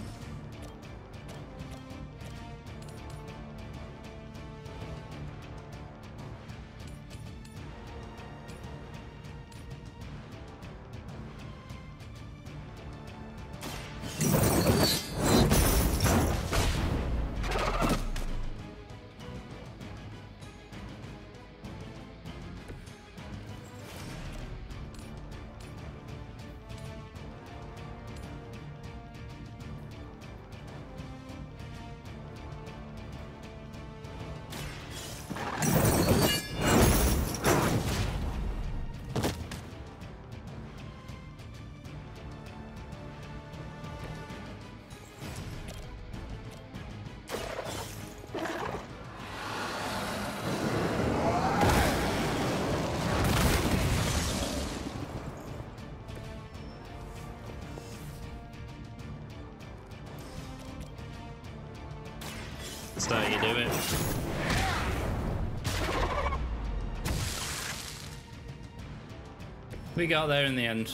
That's how you do it. We got there in the end.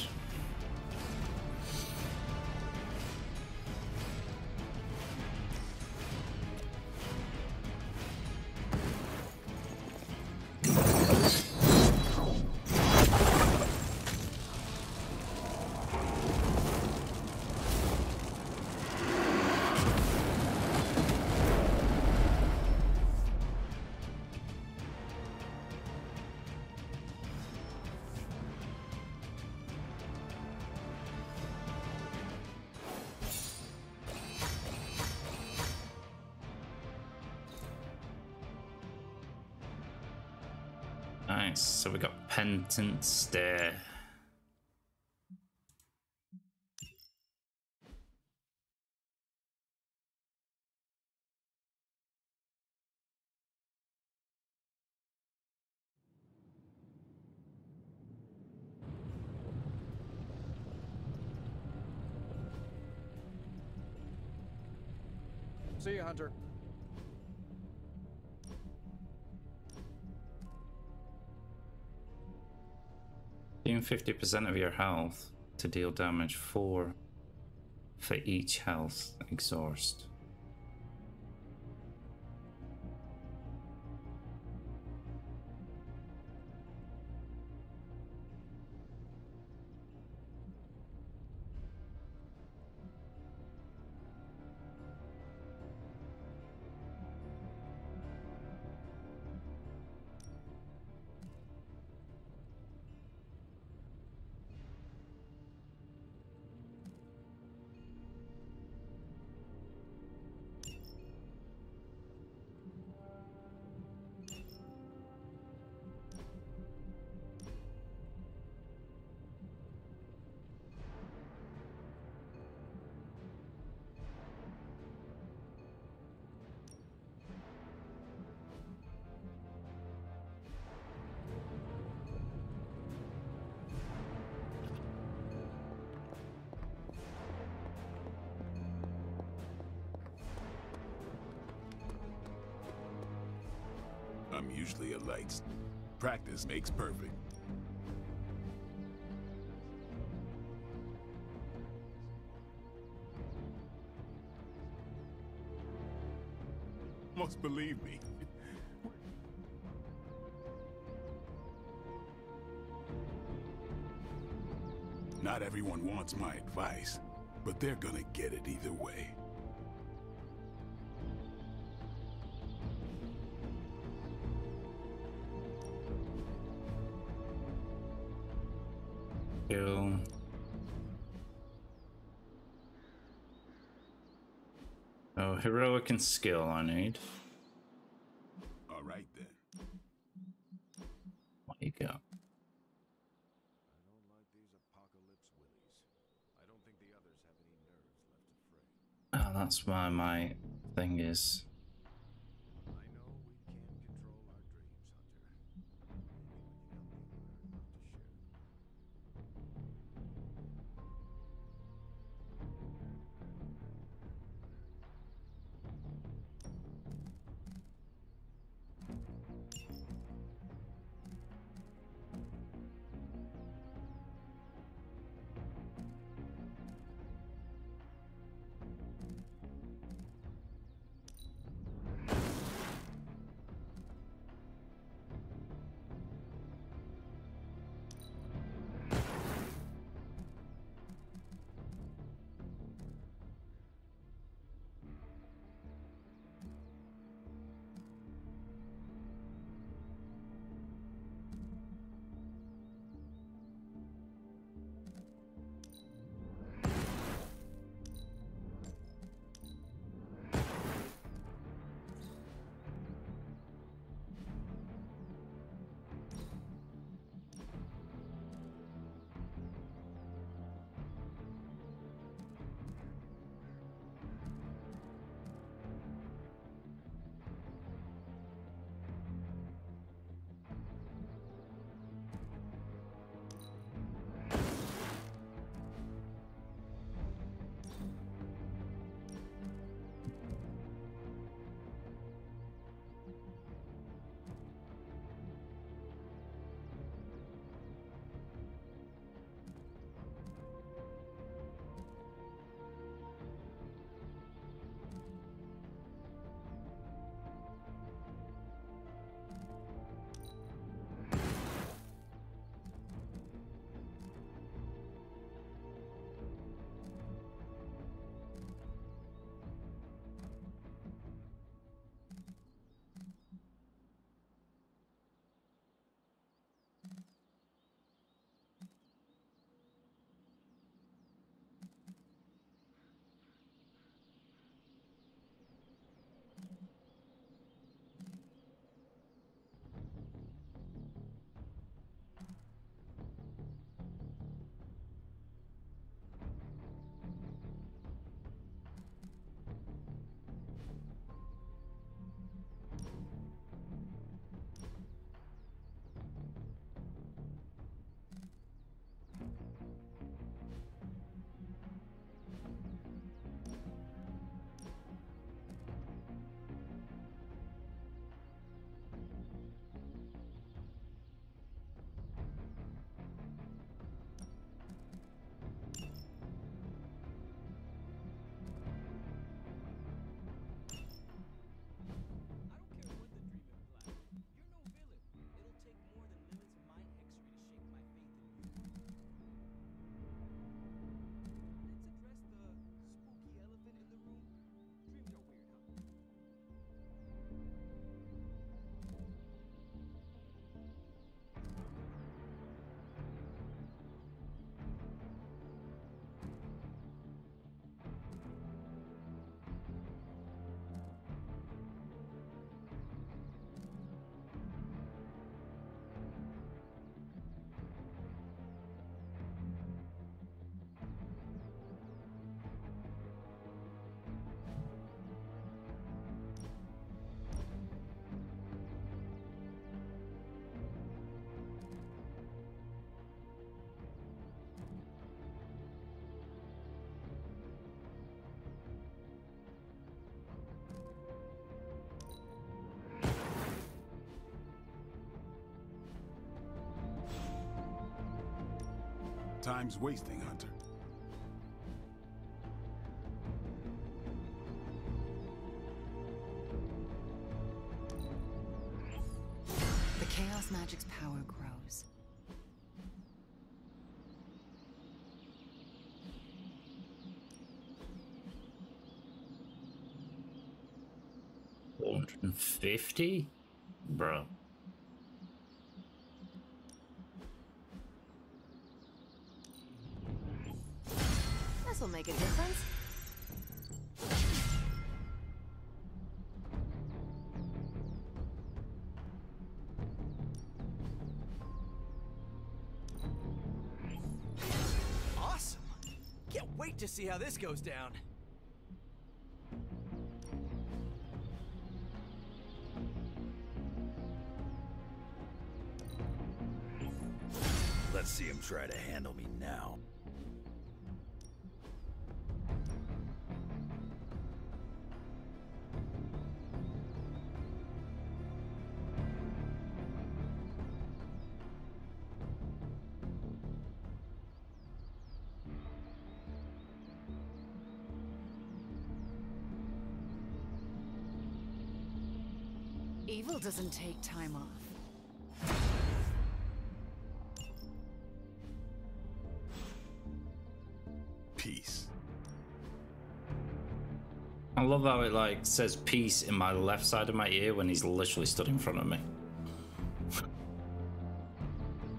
Nice, so we got Penitent Stare. See you, Hunter. Gain 50% of your health to deal damage 4 for each health exhaust. I'm usually a light. Practice makes perfect. Must believe me. Not everyone wants my advice, but they're gonna get it either way. Cool. Oh, heroic and skill I need. All right then. What you got? Oh, that's why my thing is. time's wasting, Hunter. The Chaos Magic's power grows. $150? Bro. This'll make a difference. Awesome! Can't wait to see how this goes down. Let's see him try to handle me now. Evil doesn't take time off. Peace. I love how it like says peace in my left side of my ear when he's literally stood in front of me.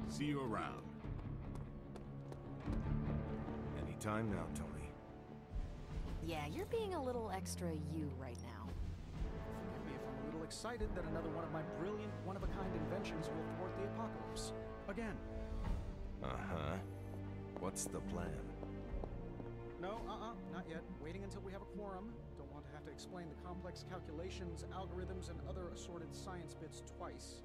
See you around. Anytime now, Tony. Yeah, you're being a little extra you right now. Forgive me if I'm a little excited that another one of my brilliant, one-of-a-kind inventions will thwart the apocalypse. Again. Uh-huh. What's the plan? No, not yet. Waiting until we have a quorum. Don't want to have to explain the complex calculations, algorithms, and other assorted science bits twice.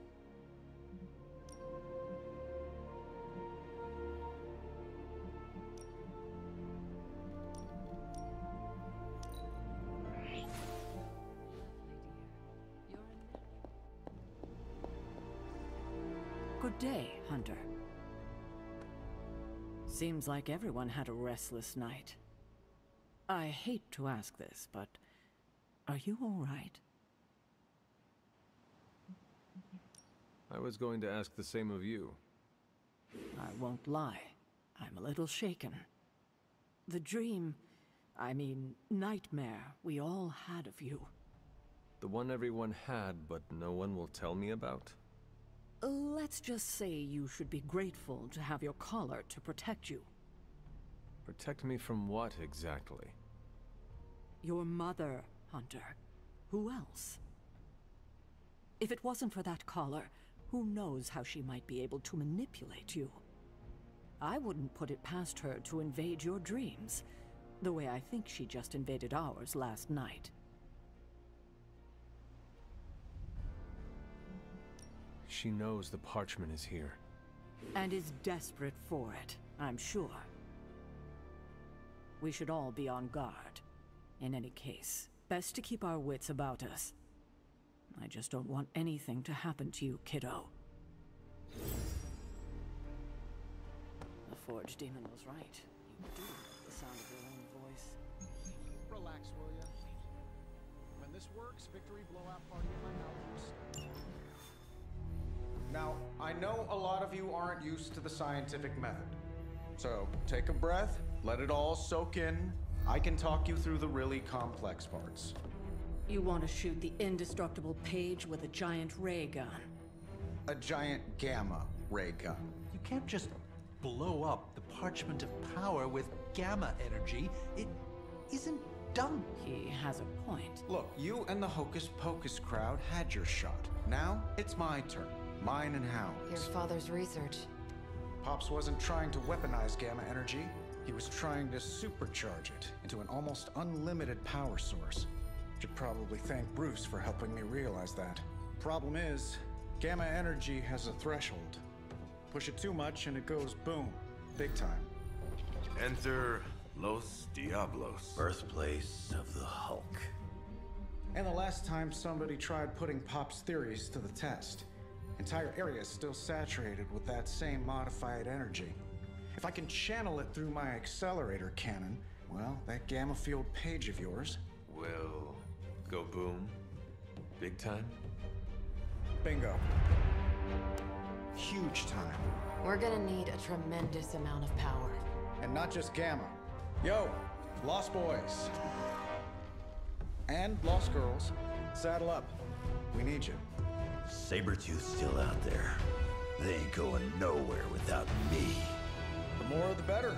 Good day, Hunter. Seems like everyone had a restless night. I hate to ask this, but are you all right? I was going to ask the same of you. I won't lie. I'm a little shaken. The dream, I mean, nightmare we all had of you. The one everyone had, but no one will tell me about? Let's just say you should be grateful to have your collar to protect you. Protect me from what, exactly? Your mother, Hunter. Who else? If it wasn't for that collar, who knows how she might be able to manipulate you? I wouldn't put it past her to invade your dreams, the way I think she just invaded ours last night. She knows the parchment is here. And is desperate for it, I'm sure. We should all be on guard. In any case, best to keep our wits about us. I just don't want anything to happen to you, kiddo. The Forge Demon was right. You do like the sound of your own voice. Relax, will ya? When this works, victory blowout party in my house. Now, I know a lot of you aren't used to the scientific method. So, take a breath, let it all soak in. I can talk you through the really complex parts. You want to shoot the indestructible page with a giant ray gun. A giant gamma ray gun. You can't just blow up the parchment of power with gamma energy. It isn't done. He has a point. Look, you and the Hocus Pocus crowd had your shot. Now, it's my turn. Mine and Hound's. Your father's research. Pops wasn't trying to weaponize gamma energy. He was trying to supercharge it into an almost unlimited power source. Should probably thank Bruce for helping me realize that. Problem is, gamma energy has a threshold. Push it too much and it goes boom. Big time. Enter Los Diablos. Birthplace of the Hulk. And the last time somebody tried putting Pop's theories to the test, entire area is still saturated with that same modified energy. If If I can channel it through my accelerator cannon, well, that gamma field page of yours will go boom. Big time? Bingo. Huge time. We're gonna need a tremendous amount of power. And not just gamma. Yo, Lost Boys. And Lost Girls. Saddle up. We need you. Sabretooth's still out there. They ain't going nowhere without me. The more the better.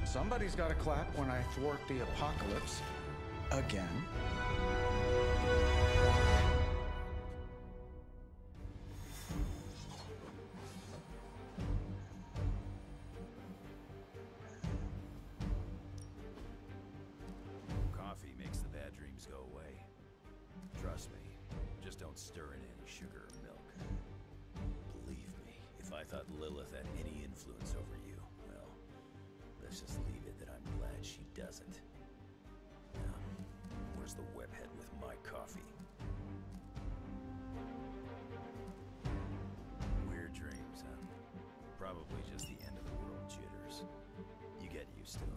Somebody's got to clap when I thwart the apocalypse. Again. Coffee makes the bad dreams go away. Trust me, just don't stir in any sugar or milk. Believe me, if I thought Lilith had any influence over you, well, let's just leave it that I'm glad she doesn't. Now, where's the webhead with my coffee? Weird dreams, huh? Probably just the end of the world jitters. You get used to them.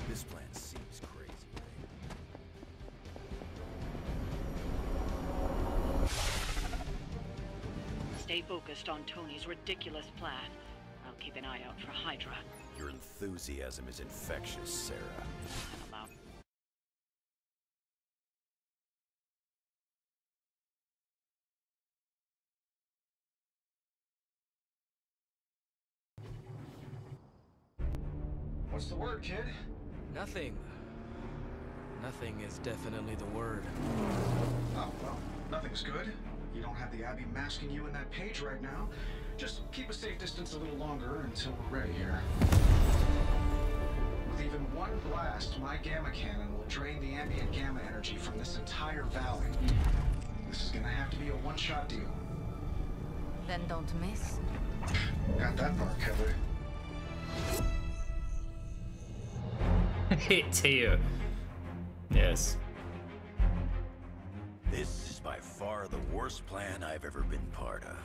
This plan seems crazy, Stay focused on Tony's ridiculous plan. I'll keep an eye out for Hydra. Your enthusiasm is infectious, Sarah. I'm out. What's the word, kid? Nothing. Nothing is definitely the word. Oh, well, nothing's good. You don't have the Abbey masking you in that page right now. Just keep a safe distance a little longer until we're ready here. With even one blast, my gamma cannon will drain the ambient gamma energy from this entire valley. This is gonna have to be a one-shot deal. Then don't miss. Got that part covered. Hit tier. Yes. This is by far the worst plan I've ever been part of.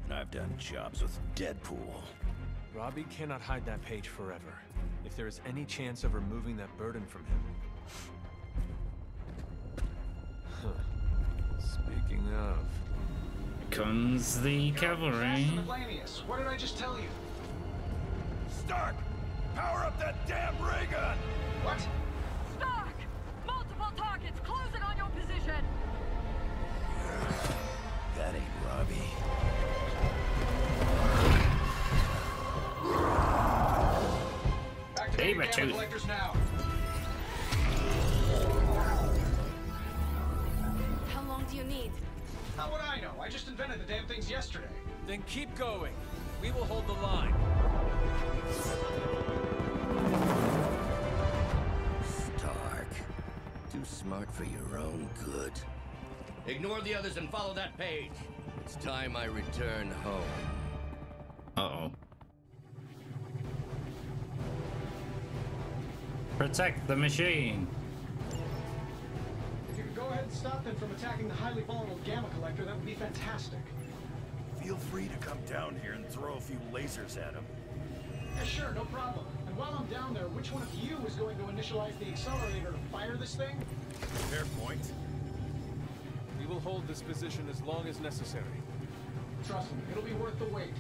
And I've done jobs with Deadpool. Robbie cannot hide that page forever. If there is any chance of removing that burden from him. Speaking of... Comes the cavalry. What did I just tell you? Stark! Power up that damn ray gun! What? Stark! Multiple targets closing on your position! That ain't Robbie. Activating gamma collectors now. How long do you need? How would I know? I just invented the damn things yesterday. Then keep going. We will hold the line. Stark. Too smart for your own good. Ignore the others and follow that page. It's time I return home. Uh-oh. Protect the machine. If you could go ahead and stop them from attacking the highly volatile gamma collector, that would be fantastic. Feel free to come down here and throw a few lasers at him. Yeah, sure, no problem. And while I'm down there, which one of you is going to initialize the accelerator to fire this thing? Fair point. We will hold this position as long as necessary. Trust me, it'll be worth the wait.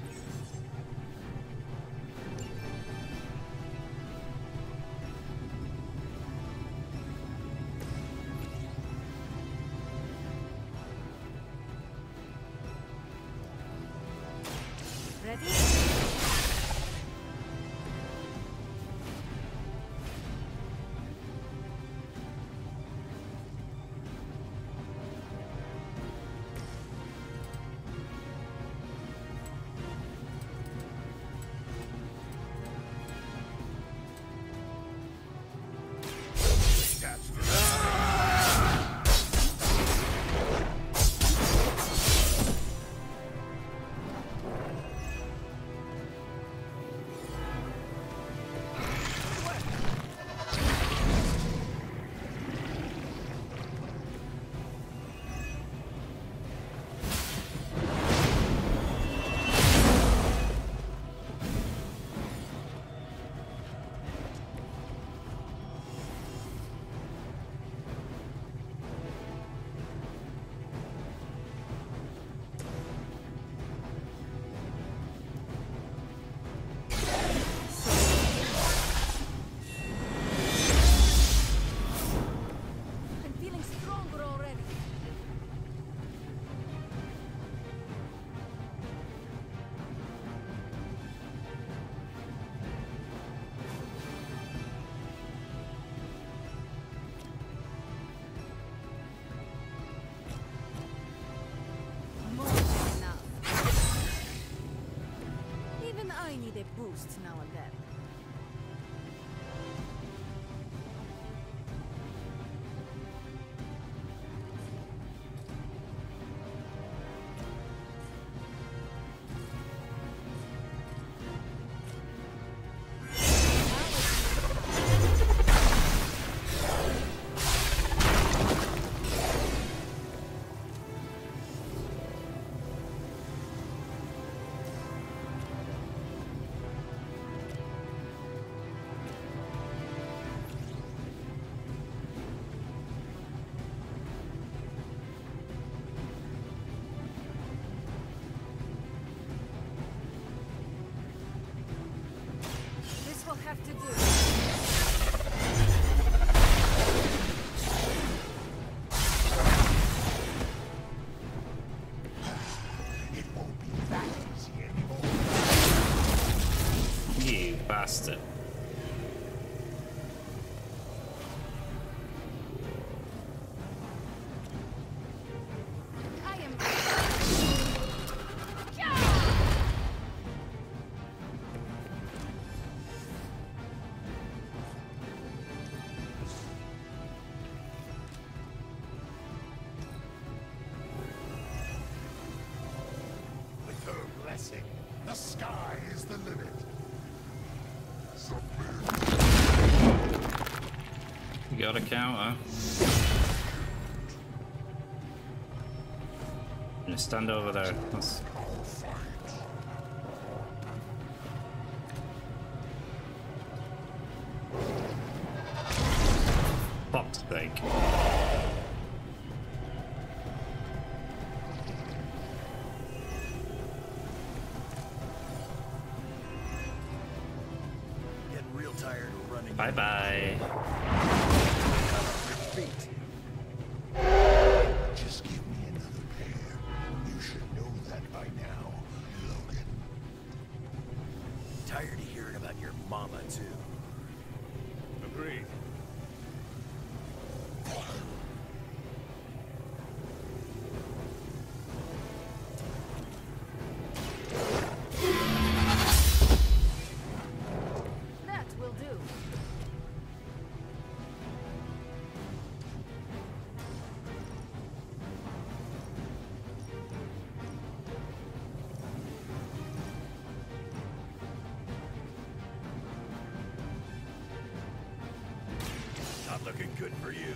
Ready? a boost now and then. Will have to do. It won't be that easy anymore. You bastard. I am. The sky is the limit. You got a counter. I'm gonna stand over there. That's... Fuck's sake. Bye-bye. Just give me another pair. You should know that by now, Logan. Tired of hearing about your mama, too. Agreed. That will do. Not looking good for you.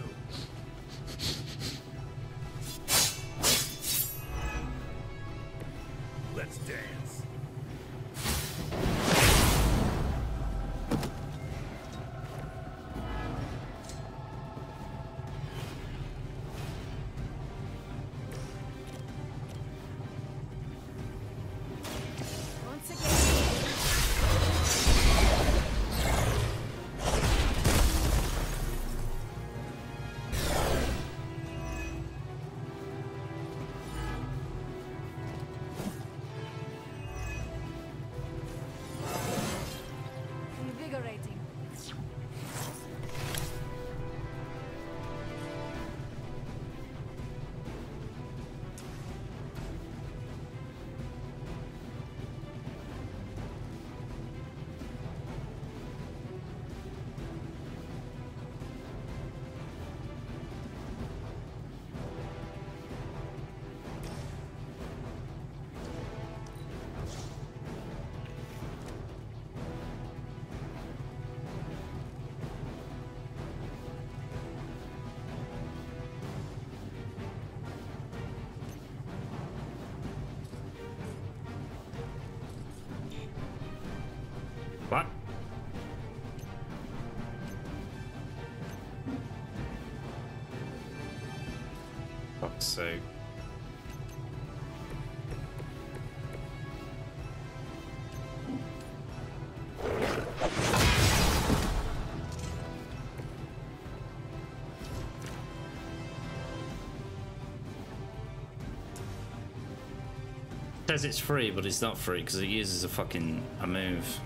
Let's dance. Once again. Invigorating. What? Fuck's sake. Says it's free, but it's not free because it uses a move.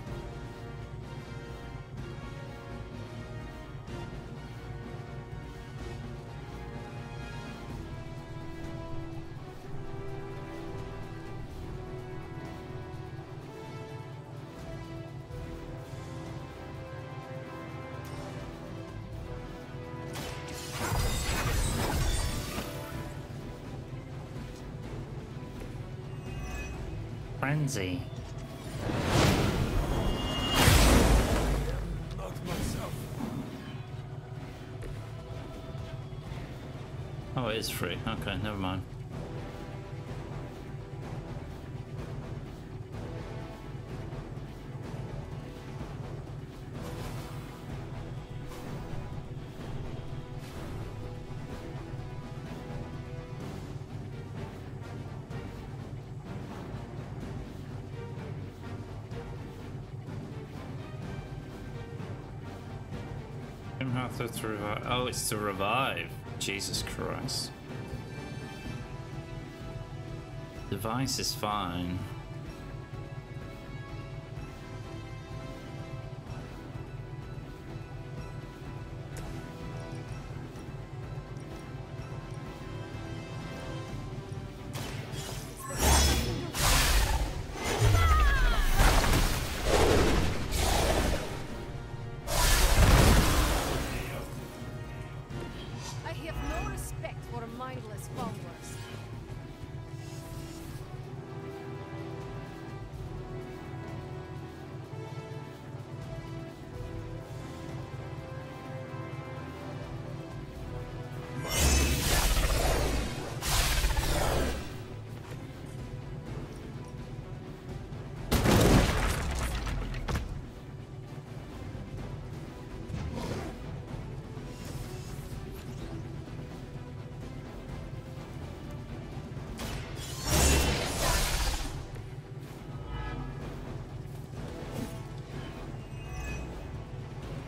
Frenzy. Oh, it is free. Okay, never mind. To revive. Oh, it's to revive. Jesus Christ. Device is fine.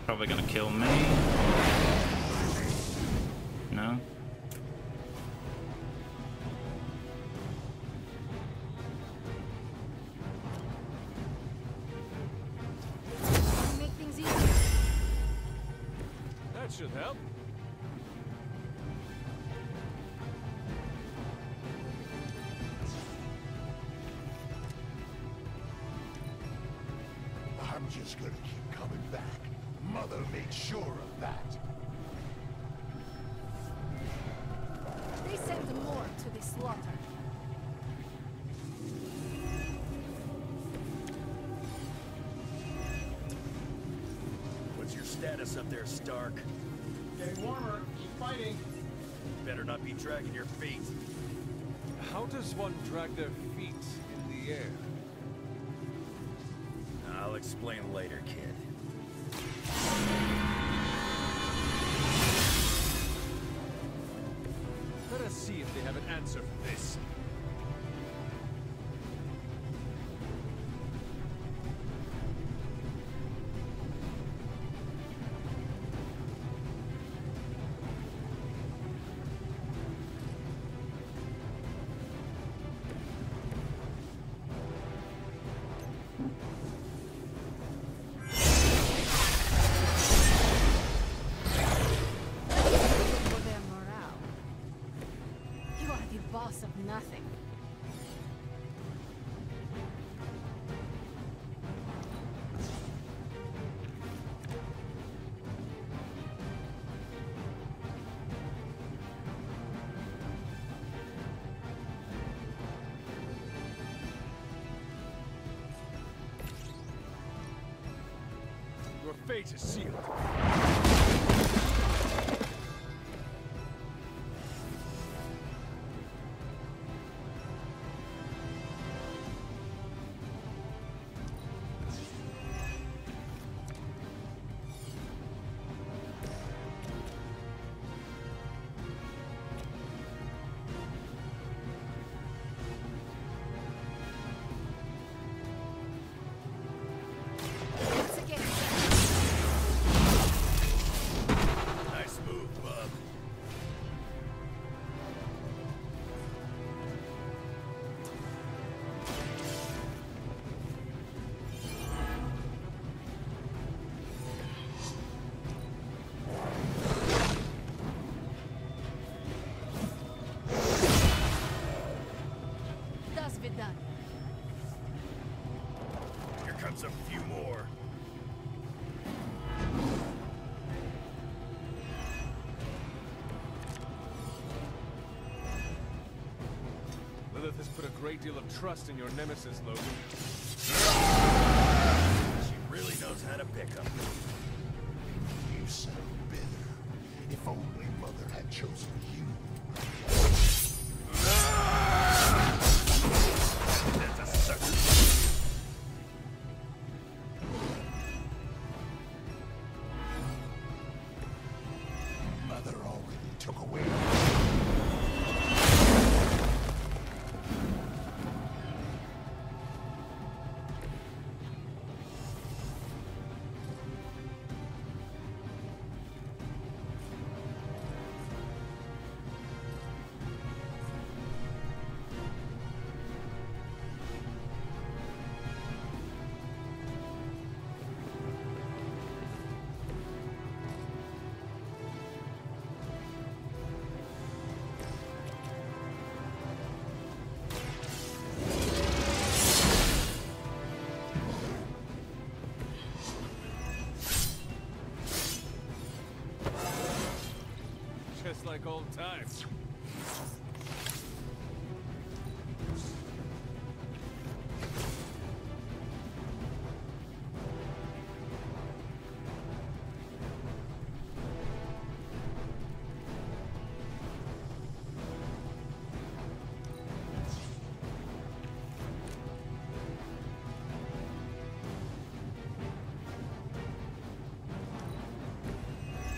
Probably gonna kill me. No? Make things easier. That should help. I'm just gonna keep coming back. Mother made sure of that. They sent more to the slaughter. What's your status up there, Stark? Getting warmer. Keep fighting. Better not be dragging your feet. How does one drag their feet in the air? I'll explain later, kid. Let us see if they have an answer for this. Of nothing. Your fate is sealed. Here comes a few more. Lilith has put a great deal of trust in your nemesis, Logan. She really knows how to pick up. You sound bitter. If only Mother had chosen you. That's a sucker. Mother already took away. Just like old times.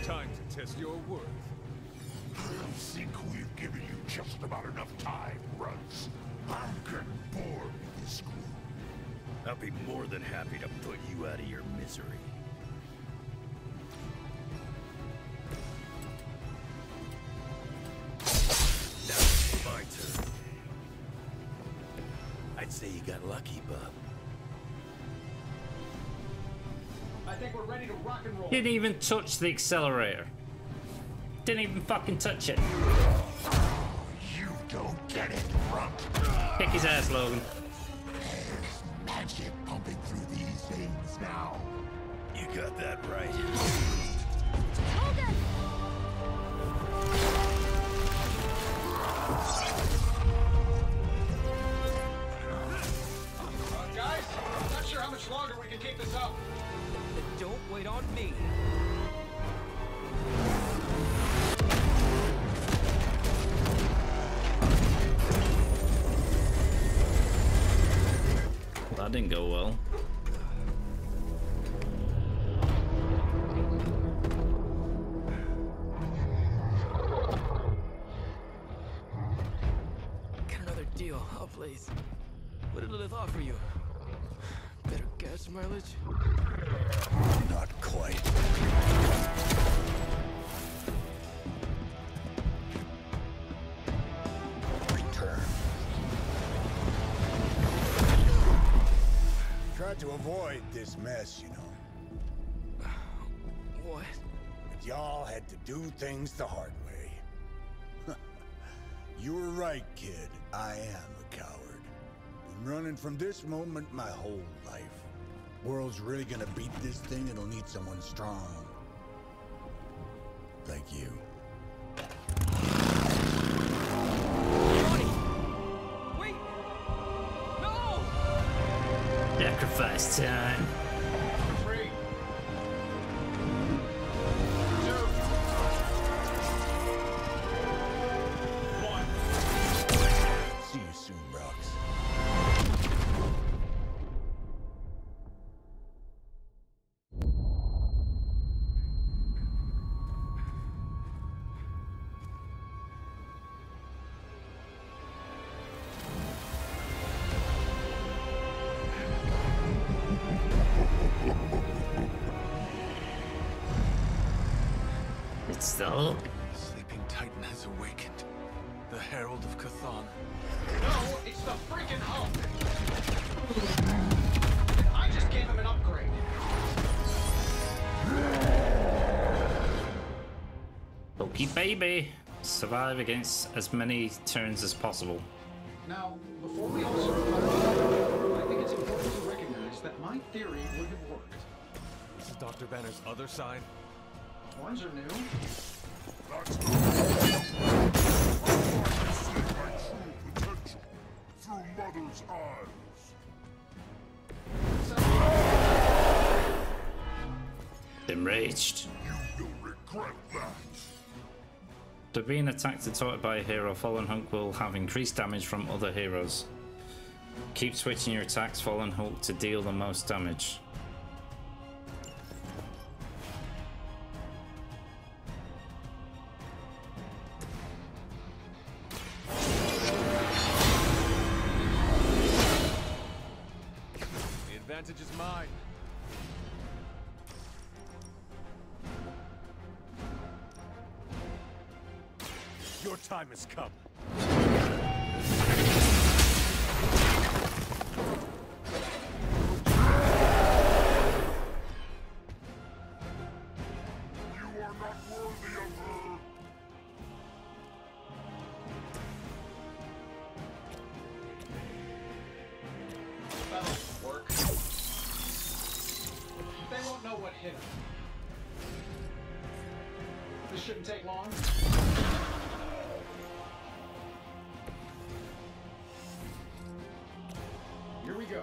Time to test your worth. I think we've given you just about enough time, Runs. I'm getting bored with this crew. I'll be more than happy to put you out of your misery. Now it's my turn. I'd say you got lucky, bub. I think we're ready to rock and roll. Didn't even touch the accelerator. Didn't even fucking touch it. You don't get it, Rump. Kick his ass, Logan. There's magic pumping through these veins now. You got that right. Hold it! Guys, I'm not sure how much longer we can keep this up. Don't wait on me. That didn't go well. Get another deal, oh please. What did Lilith offer you? Better gas mileage? Not quite. Return. Tried to avoid this mess, you know. What? But y'all had to do things the hard way. You were right, kid. I am a coward. Been running from this moment my whole life. World's really gonna beat this thing, it'll need someone strong. Like you. Wait! No! Sacrifice time. 3, 2. See you soon, Brox. It's the Hulk. Sleeping Titan has awakened. The Herald of Chthon. No, it's the freaking Hulk. And I just gave him an upgrade. Hulky baby. Survive against as many turns as possible. Now, before we all start fighting, I think it's important to recognize that my theory would have worked. This is Dr. Banner's other side. Ones are new. That's my true potential. through Mother's eyes. Enraged. You will regret that. After being attacked and taunted by a hero, Fallen Hulk will have increased damage from other heroes. Keep switching your attacks, Fallen Hulk, to deal the most damage. The advantage is mine. Your time has come. You are not worthy of her. That'll work. They won't know what hit them. This shouldn't take long. Here we go.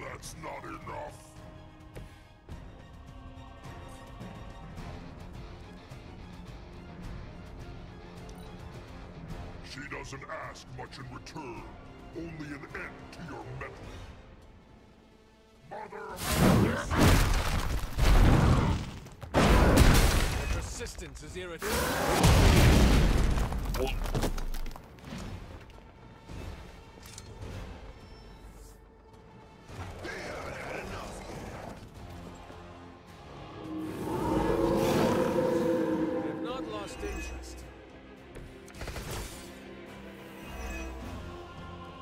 That's not enough. She doesn't ask much in return, only an end to your meddling. Mother! Your persistence is irritating.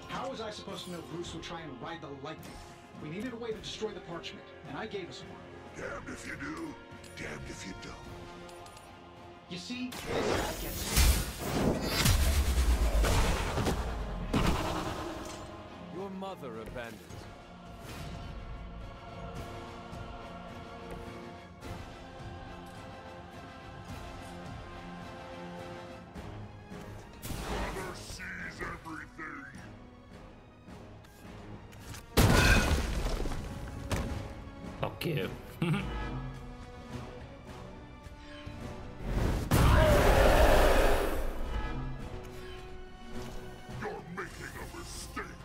How was I supposed to know Bruce would try and ride the lightning? We needed a way to destroy the parchment, and I gave us one. Damned if you do, damned if you don't. You see, this gets... Your mother abandoned. Mother sees everything. Fuck you. You're making a mistake.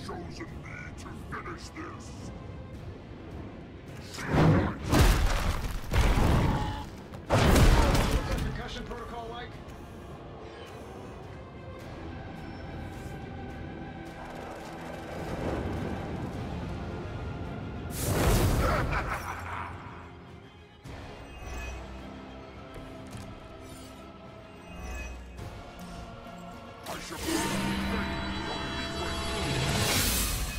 Chosen me to finish this. What's that concussion protocol like? I should probably thank you.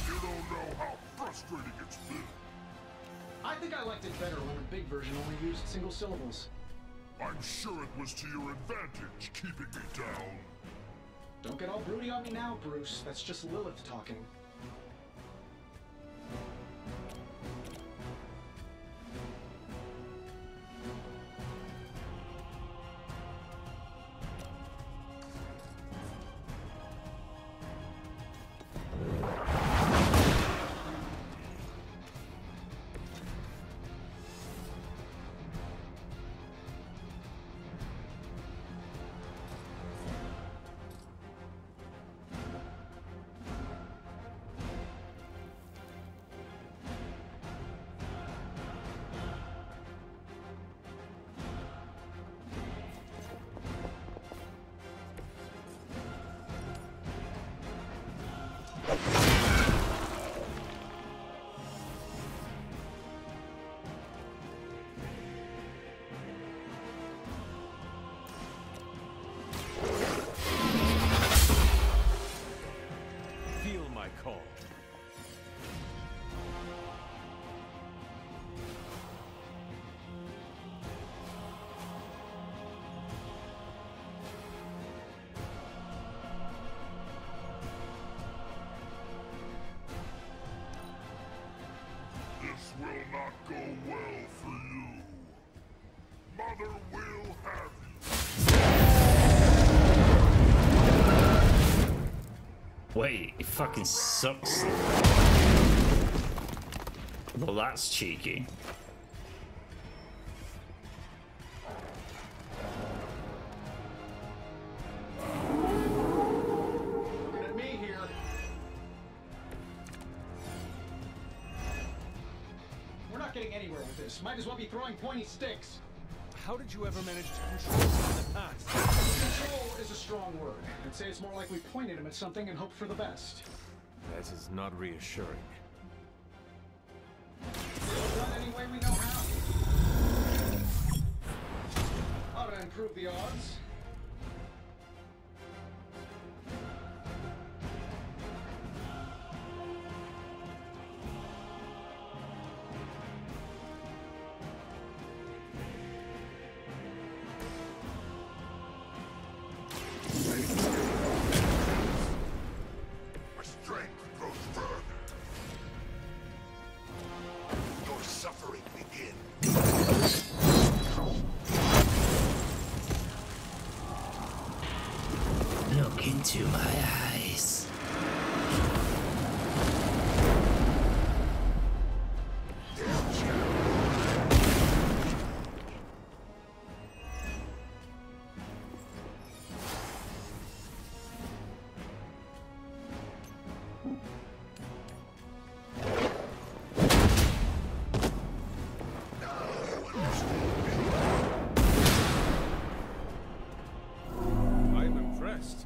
You don't know how frustrating it's been. I think I liked it better when the big version only used single syllables. I'm sure it was to your advantage keeping me down. Don't get all broody on me now, Bruce. That's just Lilith talking. Wait, it fucking sucks. Well, that's cheeky. Looking at me here. We're not getting anywhere with this. Might as well be throwing pointy sticks. How did you ever manage to control him in the past? Control is a strong word. I'd say it's more like we pointed him at something and hoped for the best. That is not reassuring. It's done any way we know how. Ought to improve the odds. My strength grows further. Your suffering begins. Look into my eyes. I'm impressed.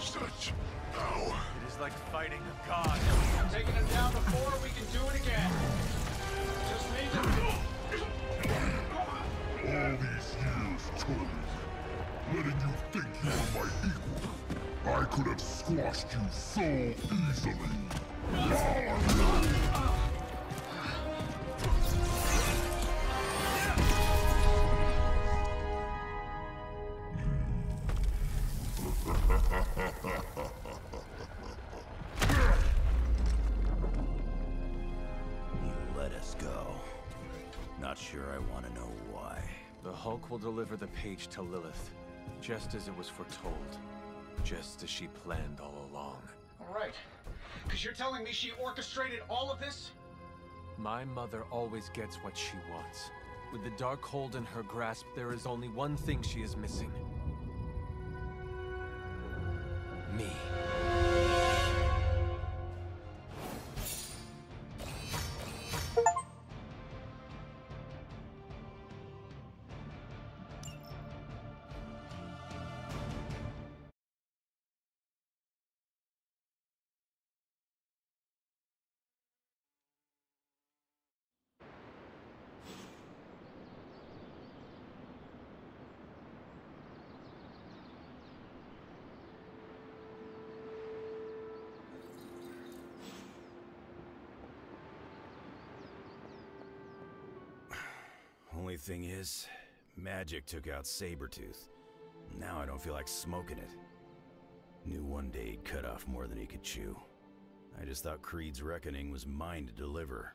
Such power. It is like fighting a god. I'm taking him down before we can do it again. Just need to... All these years toiling, letting you think you were my equal. I could have squashed you so easily. You let us go. Not sure I want to know why. The Hulk will deliver the page to Lilith, just as it was foretold. Just as she planned all along. All right. Because you're telling me she orchestrated all of this? My mother always gets what she wants. With the Darkhold in her grasp, there is only one thing she is missing. Me. Only thing is, magic took out Sabretooth. Now I don't feel like smoking it. Knew one day he'd cut off more than he could chew. I just thought Creed's reckoning was mine to deliver.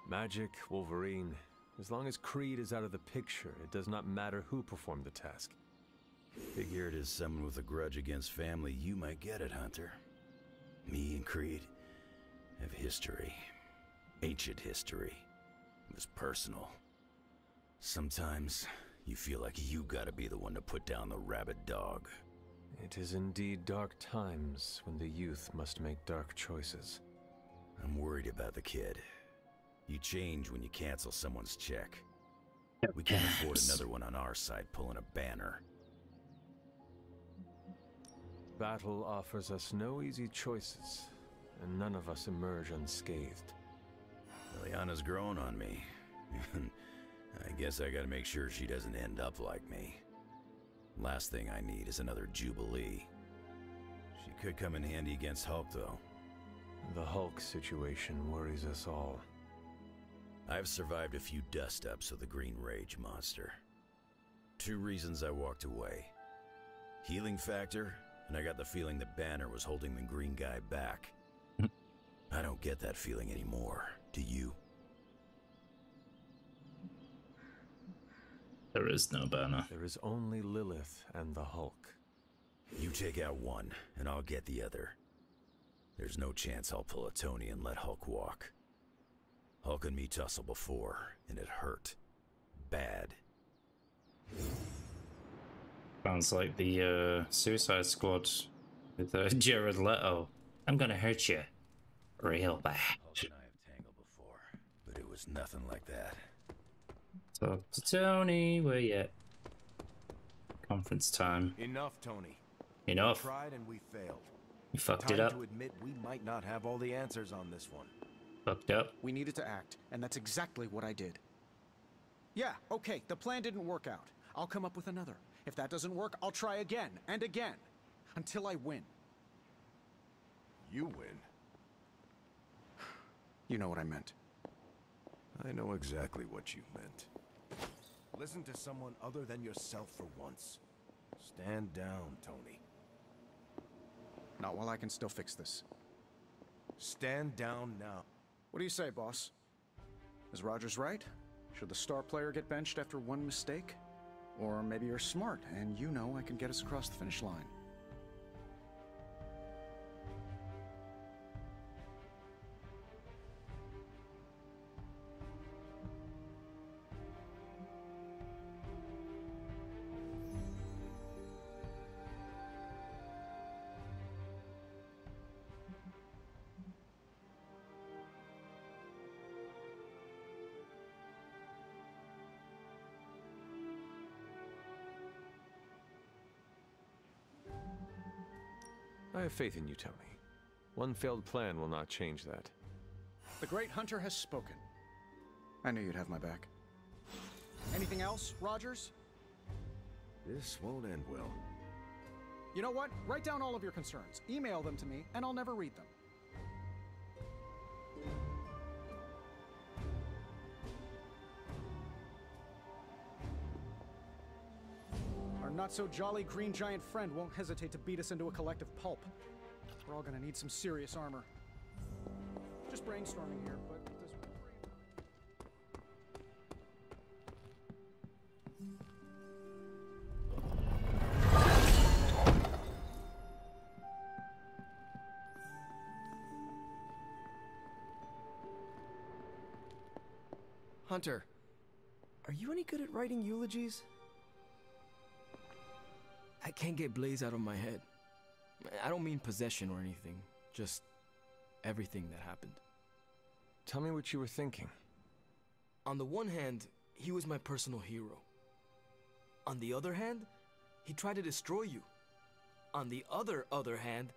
Magic, Wolverine. As long as Creed is out of the picture, it does not matter who performed the task. Figured as someone with a grudge against family, you might get it, Hunter. Me and Creed have history. Ancient history. It was personal. Sometimes you feel like you gotta be the one to put down the rabid dog. It is indeed dark times when the youth must make dark choices. I'm worried about the kid. You change when you cancel someone's check. We can't afford another one on our side pulling a banner. battle offers us no easy choices, and none of us emerge unscathed. Liliana's growing on me. I guess I gotta make sure she doesn't end up like me. Last thing I need is another Jubilee. She could come in handy against Hulk, though. The Hulk situation worries us all. I've survived a few dust-ups with the Green Rage monster. 2 reasons I walked away. Healing factor, and I got the feeling that Banner was holding the green guy back. I don't get that feeling anymore. Do you? There is no Banner. There is only Lilith and the Hulk. You take out one, and I'll get the other. There's no chance I'll pull a Tony and let Hulk walk. Hulk and me tussled before, and it hurt. Bad. Sounds like the Suicide Squad with Jared Leto. I'm gonna hurt you real bad. Hulk and I have tangled before, but it was nothing like that. Talk to Tony. Where you at? Conference time. Enough, Tony. Enough. We tried and we failed. You fucked Time it up. to admit we might not have all the answers on this one. Fucked up. We needed to act, and that's exactly what I did. Yeah, okay, the plan didn't work out. I'll come up with another. If that doesn't work, I'll try again and again. Until I win. You win? You know what I meant. I know exactly what you meant. Listen to someone other than yourself for once. Stand down, Tony. Not while I can still fix this. Stand down now. What do you say, boss? Is Rogers right? Should the star player get benched after one mistake? Or maybe you're smart and you know I can get us across the finish line. I have faith in you, Tony. One failed plan will not change that. The great hunter has spoken. I knew you'd have my back. Anything else, Rogers? This won't end well. You know what? Write down all of your concerns. Email them to me, and I'll never read them. Our not-so-jolly green giant friend won't hesitate to beat us into a collective pulp. We're all gonna need some serious armor. Just brainstorming here, but does Hunter, are you any good at writing eulogies? I can't get Blaze out of my head. I don't mean possession or anything, just everything that happened. Tell me what you were thinking. On the one hand, he was my personal hero. On the other hand, he tried to destroy you. On the other hand,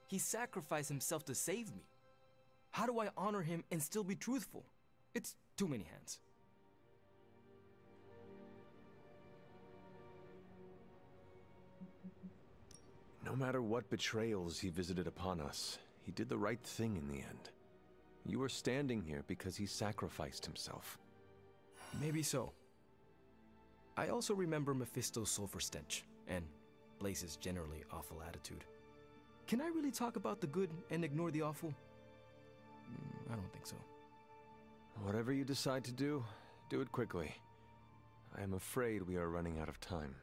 he sacrificed himself to save me. How do I honor him and still be truthful? It's too many hands. No matter what betrayals he visited upon us, he did the right thing in the end. You are standing here because he sacrificed himself. Maybe so. I also remember Mephisto's sulfur stench, and Blaze's generally awful attitude. Can I really talk about the good and ignore the awful? I don't think so. Whatever you decide to do, do it quickly. I am afraid we are running out of time.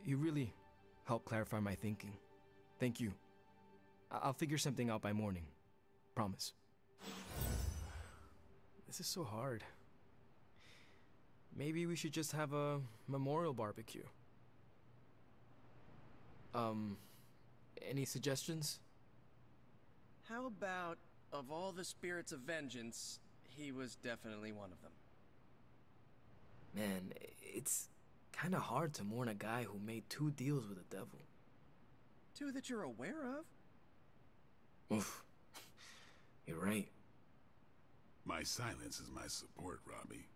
You really helped clarify my thinking. Thank you. I'll figure something out by morning. Promise. This is so hard. Maybe we should just have a memorial barbecue. Any suggestions? How about, of all the spirits of vengeance, he was definitely one of them. Man, it's kinda hard to mourn a guy who made 2 deals with the devil. Two that you're aware of? Oof. You're right. My silence is my support, Robbie.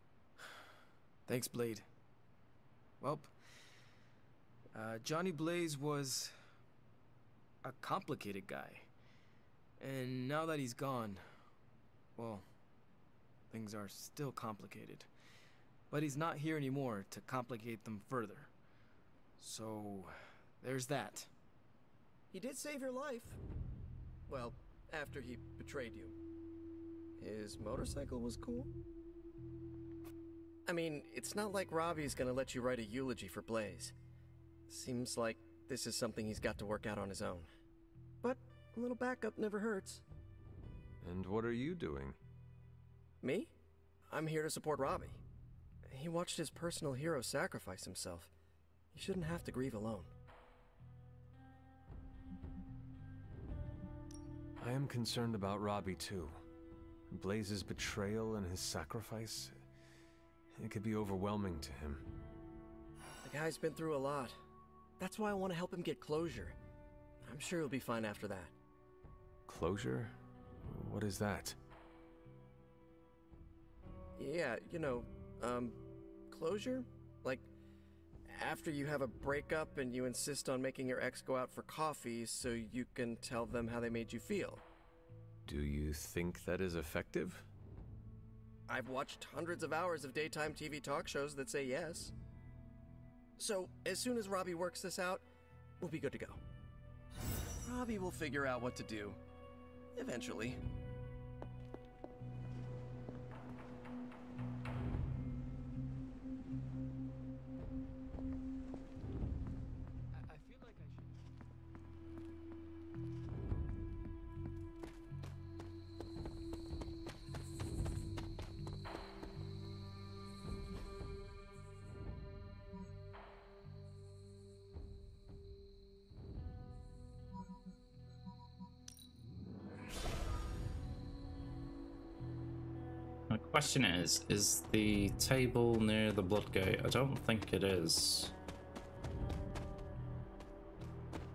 Thanks, Blade. Well, Johnny Blaze was a complicated guy. And now that he's gone, well, things are still complicated. But he's not here anymore to complicate them further. So, there's that. He did save your life. Well, after he betrayed you. His motorcycle was cool. I mean, it's not like Robbie's gonna let you write a eulogy for Blaze. Seems like this is something he's got to work out on his own. But a little backup never hurts. And what are you doing? Me? I'm here to support Robbie. He watched his personal hero sacrifice himself. He shouldn't have to grieve alone. I am concerned about Robbie too. Blaze's betrayal and his sacrifice, it could be overwhelming to him. The guy's been through a lot. That's why I want to help him get closure. I'm sure he'll be fine after that. Closure? What is that? Yeah, you know, closure? Like, after you have a breakup and you insist on making your ex go out for coffee so you can tell them how they made you feel. Do you think that is effective? I've watched hundreds of hours of daytime TV talk shows that say yes. So, as soon as Robbie works this out, we'll be good to go. Robbie will figure out what to do. Eventually. My question is the table near the blood gate? I don't think it is.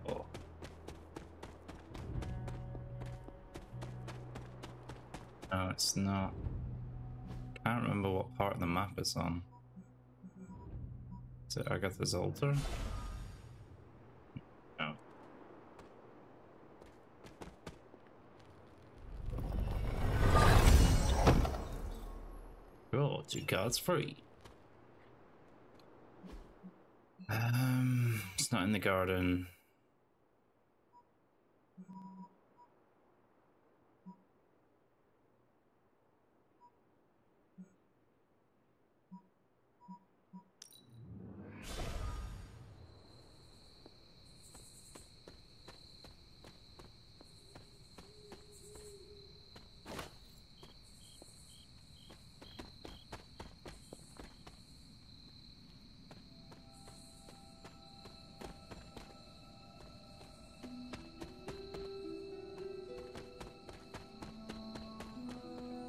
Oh. No, it's not. Can't remember what part of the map it's on. Is it Agatha's altar? No. Cool, 2 cards free. It's not in the garden.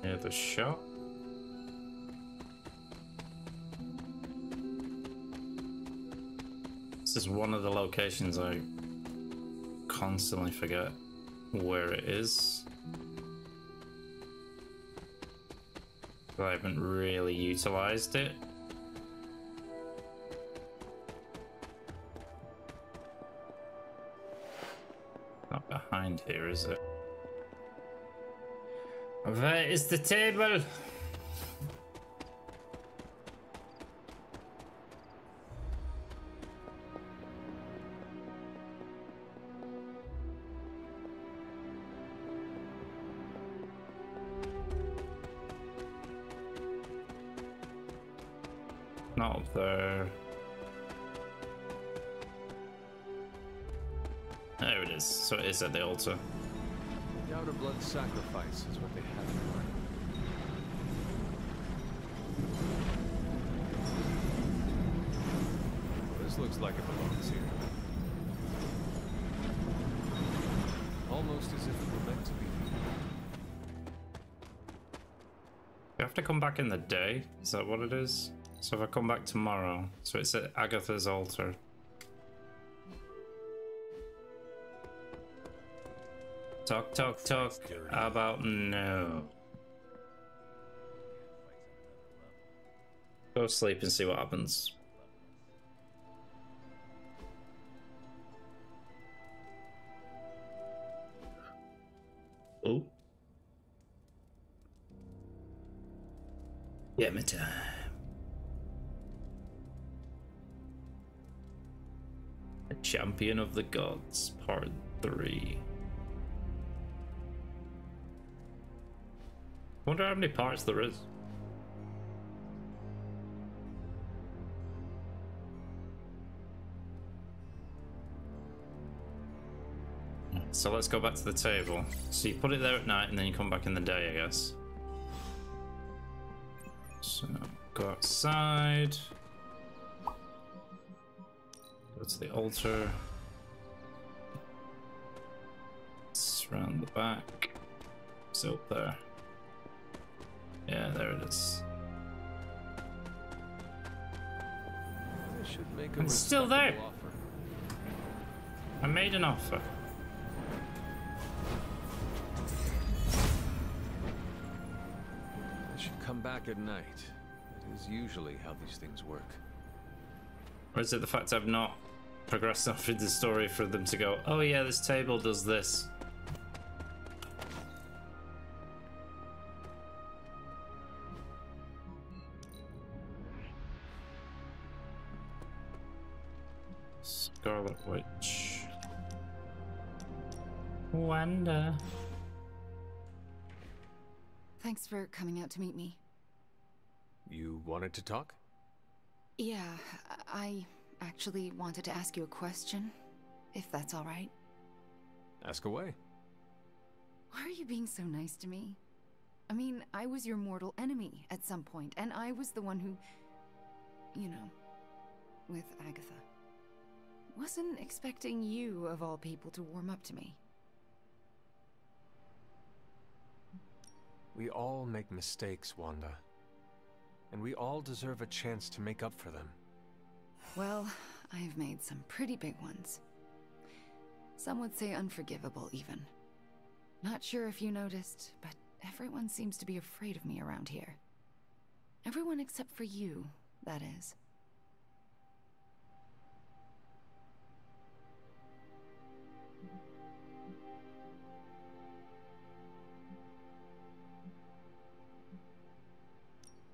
Near the shop. This is one of the locations I constantly forget where it is. But I haven't really utilized it. Not behind here, is it? Where is the table? Not up there. There it is. So it is at the altar. The outer blood sacrifice is what they have in mind. This looks like it belongs here. Almost as if it were meant to be. You have to come back in the day? Is that what it is? So if I come back tomorrow, so it's at Agatha's altar. Talk, talk, talk. How about no? Go sleep and see what happens. Oh. Yeah, me time. A Champion of the Gods, Part 3. I wonder how many parts there is. So let's go back to the table. So you put it there at night and then you come back in the day, I guess. So go outside. Go to the altar. It's around the back. It's up there. Yeah, there it is. I should make It's still there. I made an offer. I should come back at night. That is usually how these things work. Or is it the fact I've not progressed enough in the story for them to go, oh yeah, this table does this? Scarlet Witch. Wanda. Thanks for coming out to meet me. You wanted to talk? Yeah, I actually wanted to ask you a question, if that's all right. Ask away. Why are you being so nice to me? I mean, I was your mortal enemy at some point, and I was the one who, you know, with Agatha. Wasn't expecting you, of all people, to warm up to me. We all make mistakes, Wanda. And we all deserve a chance to make up for them. Well, I've made some pretty big ones. Some would say unforgivable, even. Not sure if you noticed, but everyone seems to be afraid of me around here. Everyone except for you, that is.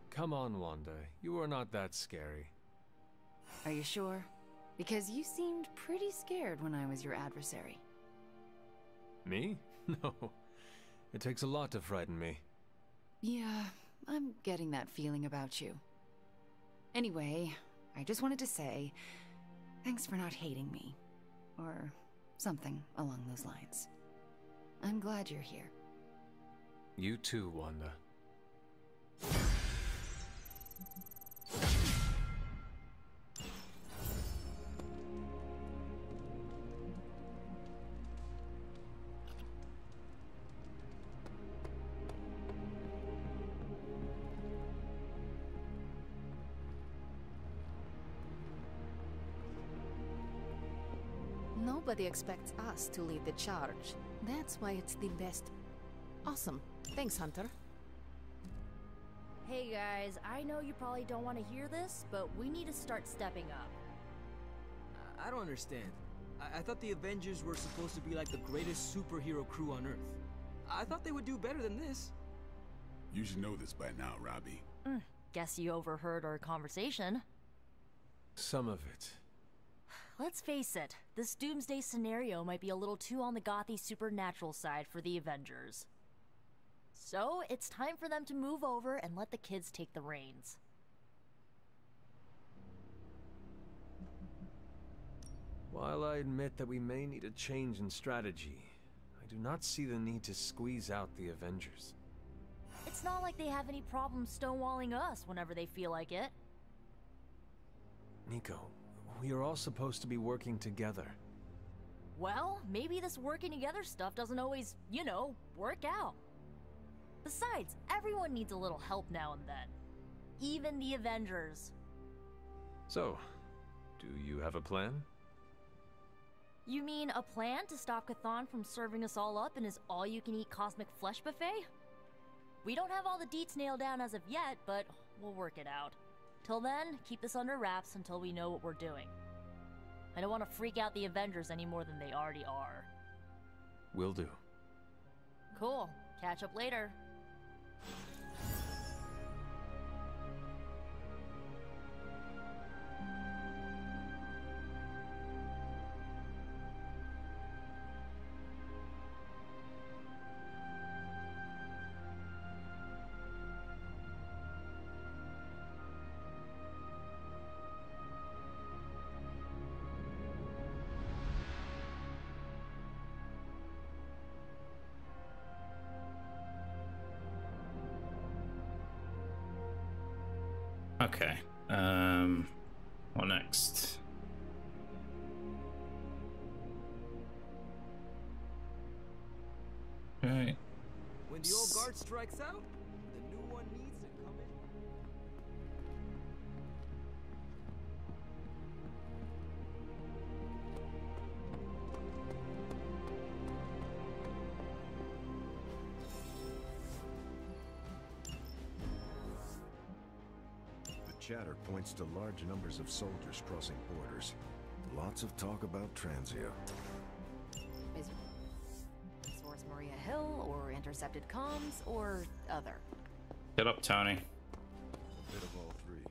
Come on, Wanda. You are not that scary. Are you sure? Because you seemed pretty scared when I was your adversary. Me? No. It takes a lot to frighten me. Yeah, I'm getting that feeling about you. Anyway, I just wanted to say, thanks for not hating me. Or something along those lines. I'm glad you're here. You too, Wanda. Nobody expects us to lead the charge. That's why it's the best. Awesome. Thanks, Hunter. Hey guys, I know you probably don't want to hear this, but we need to start stepping up. I don't understand. I thought the Avengers were supposed to be like the greatest superhero crew on Earth. I thought they would do better than this. You should know this by now, Robbie. Guess you overheard our conversation. Some of it. Let's face it, this doomsday scenario might be a little too on the gothy supernatural side for the Avengers. So, it's time for them to move over and let the kids take the reins. While I admit that we may need a change in strategy, I do not see the need to squeeze out the Avengers. It's not like they have any problem stonewalling us whenever they feel like it. Nico, we are all supposed to be working together. Well, maybe this working together stuff doesn't always, you know, work out. Besides, everyone needs a little help now and then. Even the Avengers. So, do you have a plan? You mean a plan to stop Chthon from serving us all up in his all-you-can-eat cosmic flesh buffet? We don't have all the deets nailed down as of yet, but we'll work it out. Till then, keep this under wraps until we know what we're doing. I don't want to freak out the Avengers any more than they already are. Will do. Cool. Catch up later. Okay. What next? Right. When the old guard strikes out, the new one needs to come in. Chatter points to large numbers of soldiers crossing borders. Lots of talk about Transio. Is source Maria Hill, or intercepted comms, or other? Get up, Tony. A bit of all three.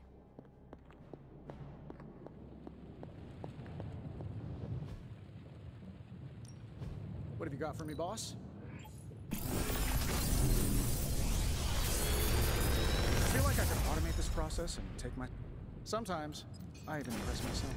What have you got for me, boss? I feel like I could automate this process and take my... Sometimes, I even impress myself.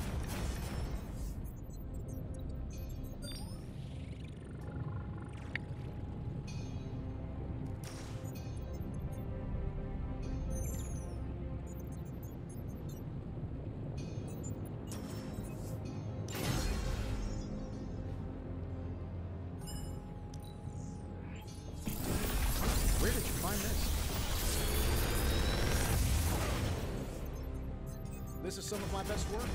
Where did you find this? This is some of my best work.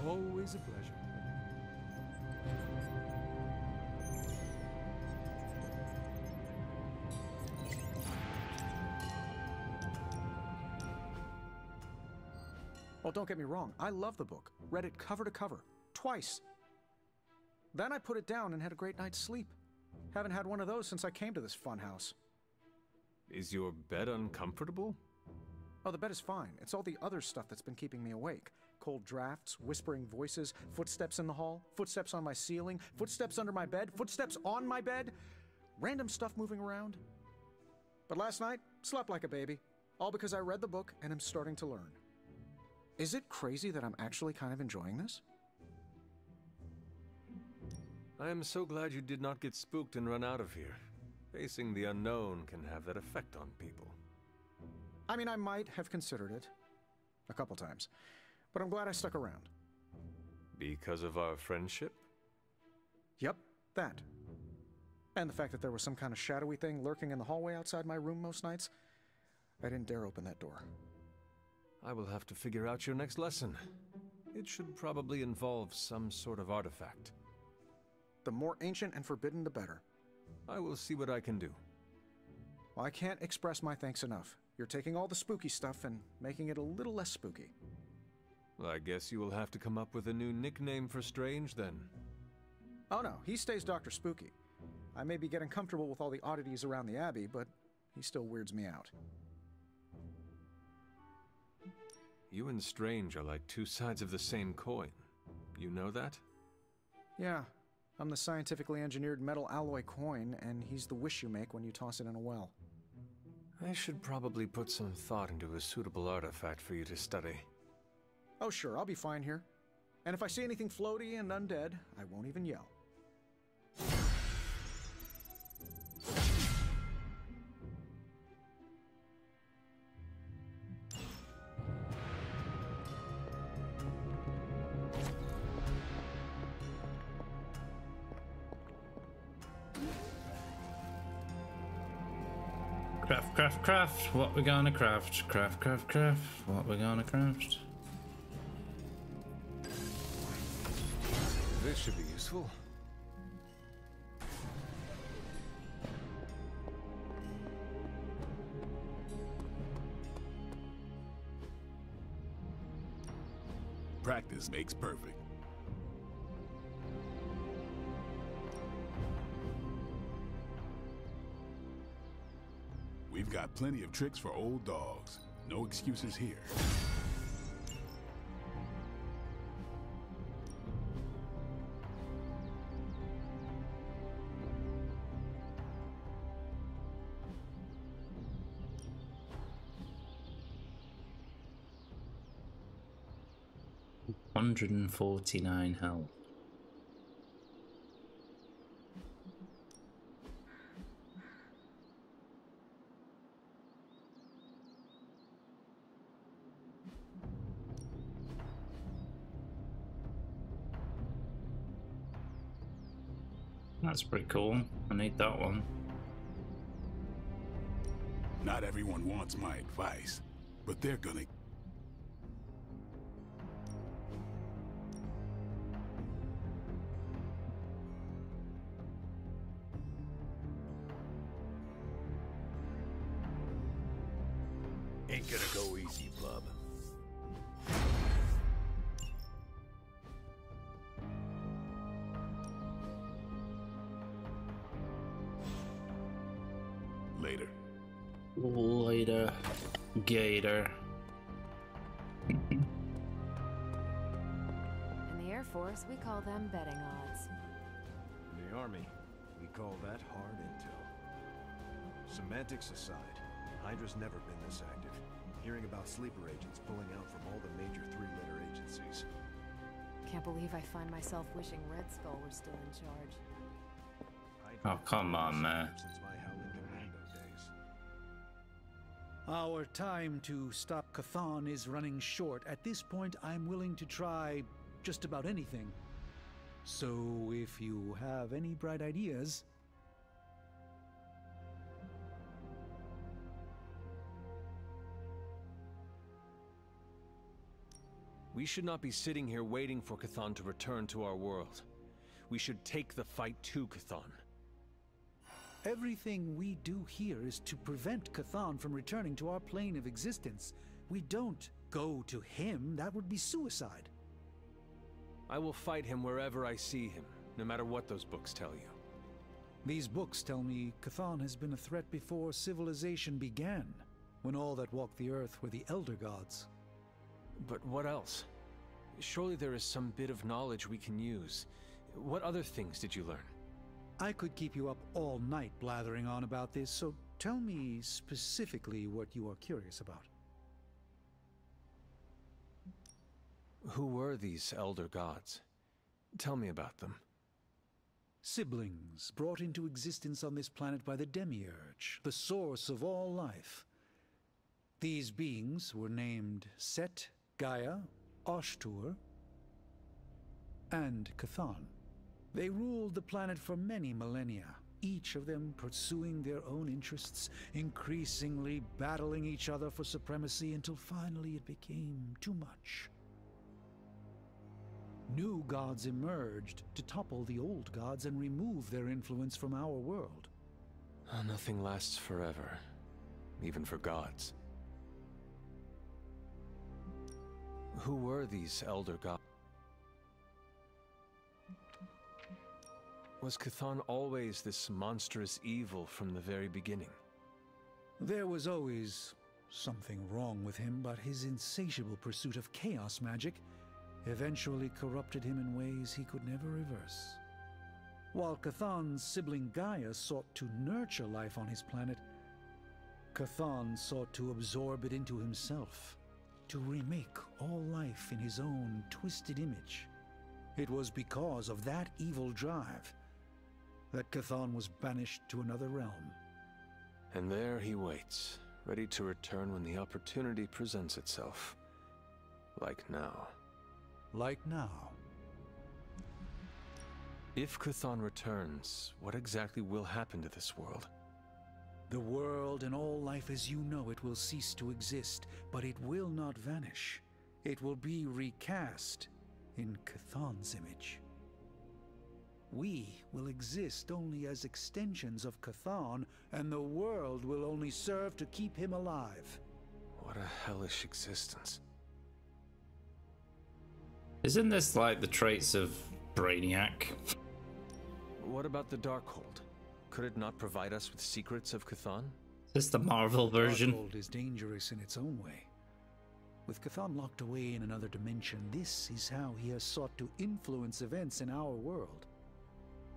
Always a pleasure. Well, don't get me wrong. I love the book. Read it cover to cover. Twice. Then I put it down and had a great night's sleep. Haven't had one of those since I came to this fun house. Is your bed uncomfortable? Oh, the bed is fine. It's all the other stuff that's been keeping me awake. Cold drafts, whispering voices, footsteps in the hall, footsteps on my ceiling, footsteps under my bed, footsteps on my bed, random stuff moving around. But last night, slept like a baby, all because I read the book and am starting to learn. Is it crazy that I'm actually kind of enjoying this? I am so glad you did not get spooked and run out of here. Facing the unknown can have that effect on people. I mean, I might have considered it. A couple times. But I'm glad I stuck around. Because of our friendship? Yep, that. And the fact that there was some kind of shadowy thing lurking in the hallway outside my room most nights. I didn't dare open that door. I will have to figure out your next lesson. It should probably involve some sort of artifact. The more ancient and forbidden, the better. I will see what I can do. Well, I can't express my thanks enough. You're taking all the spooky stuff and making it a little less spooky. Well, I guess you will have to come up with a new nickname for Strange, then. Oh no, he stays Dr. Spooky. I may be getting comfortable with all the oddities around the Abbey, but he still weirds me out. You and Strange are like two sides of the same coin. You know that? Yeah, I'm the scientifically engineered metal alloy coin, and he's the wish you make when you toss it in a well. I should probably put some thought into a suitable artifact for you to study. Oh sure, I'll be fine here. And if I see anything floaty and undead, I won't even yell. Craft, craft, craft. What we gonna craft? Craft, craft, craft. What we gonna craft? This should be useful. Practice makes perfect. We've got plenty of tricks for old dogs. No excuses here. $149 health. That's pretty cool. I need that one. Not everyone wants my advice, but they're gonna. Ain't gonna go easy, bub. Later. Later, Gator. In the Air Force, we call them betting odds. In the Army, we call that hard intel. Semantics aside, Hydra's never been this active. Hearing about sleeper agents pulling out from all the major three-letter agencies. Can't believe I find myself wishing Red Skull were still in charge. Oh, come on, man. Since my Howling Commando days. Our time to stop Chthon is running short. At this point, I'm willing to try just about anything. So if you have any bright ideas... We should not be sitting here waiting for Chthon to return to our world. We should take the fight to Chthon. Everything we do here is to prevent Chthon from returning to our plane of existence. We don't go to him. That would be suicide. I will fight him wherever I see him, no matter what those books tell you. These books tell me Chthon has been a threat before civilization began, when all that walked the earth were the Elder Gods. But what else? Surely there is some bit of knowledge we can use. What other things did you learn? I could keep you up all night blathering on about this, so tell me specifically what you are curious about. Who were these Elder Gods? Tell me about them. Siblings brought into existence on this planet by the Demiurge, the source of all life. These beings were named Set, Gaia, Ashtur, and Chthon. They ruled the planet for many millennia, each of them pursuing their own interests, increasingly battling each other for supremacy until finally it became too much. New gods emerged to topple the old gods and remove their influence from our world. Nothing lasts forever, even for gods. Who were these Elder Gods? Was Chthon always this monstrous evil from the very beginning? There was always something wrong with him, but his insatiable pursuit of chaos magic eventually corrupted him in ways he could never reverse. While Chthon's sibling Gaia sought to nurture life on his planet, Chthon sought to absorb it into himself, to remake all life in his own twisted image. It was because of that evil drive that Chthon was banished to another realm. And there he waits, ready to return when the opportunity presents itself. Like now. Like now. If Chthon returns, what exactly will happen to this world? The world and all life as you know it will cease to exist, but it will not vanish. It will be recast in Chthon's image. We will exist only as extensions of Chthon, and the world will only serve to keep him alive. What a hellish existence. Isn't this like the traits of Brainiac? What about the Darkhold? Could it not provide us with secrets of Chthon? Is this the Marvel version? Darkhold is dangerous in its own way. With Chthon locked away in another dimension, this is how he has sought to influence events in our world.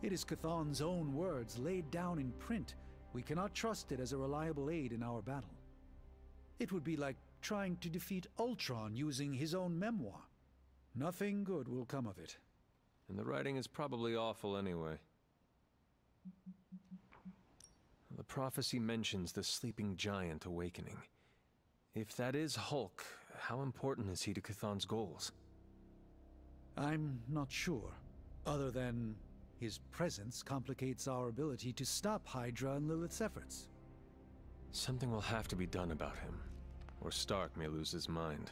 It is Chthon's own words laid down in print. We cannot trust it as a reliable aid in our battle. It would be like trying to defeat Ultron using his own memoir. Nothing good will come of it. And the writing is probably awful anyway. The prophecy mentions the sleeping giant awakening. If that is Hulk, how important is he to Chthon's goals? I'm not sure, other than his presence complicates our ability to stop Hydra and Lilith's efforts. Something will have to be done about him, or Stark may lose his mind.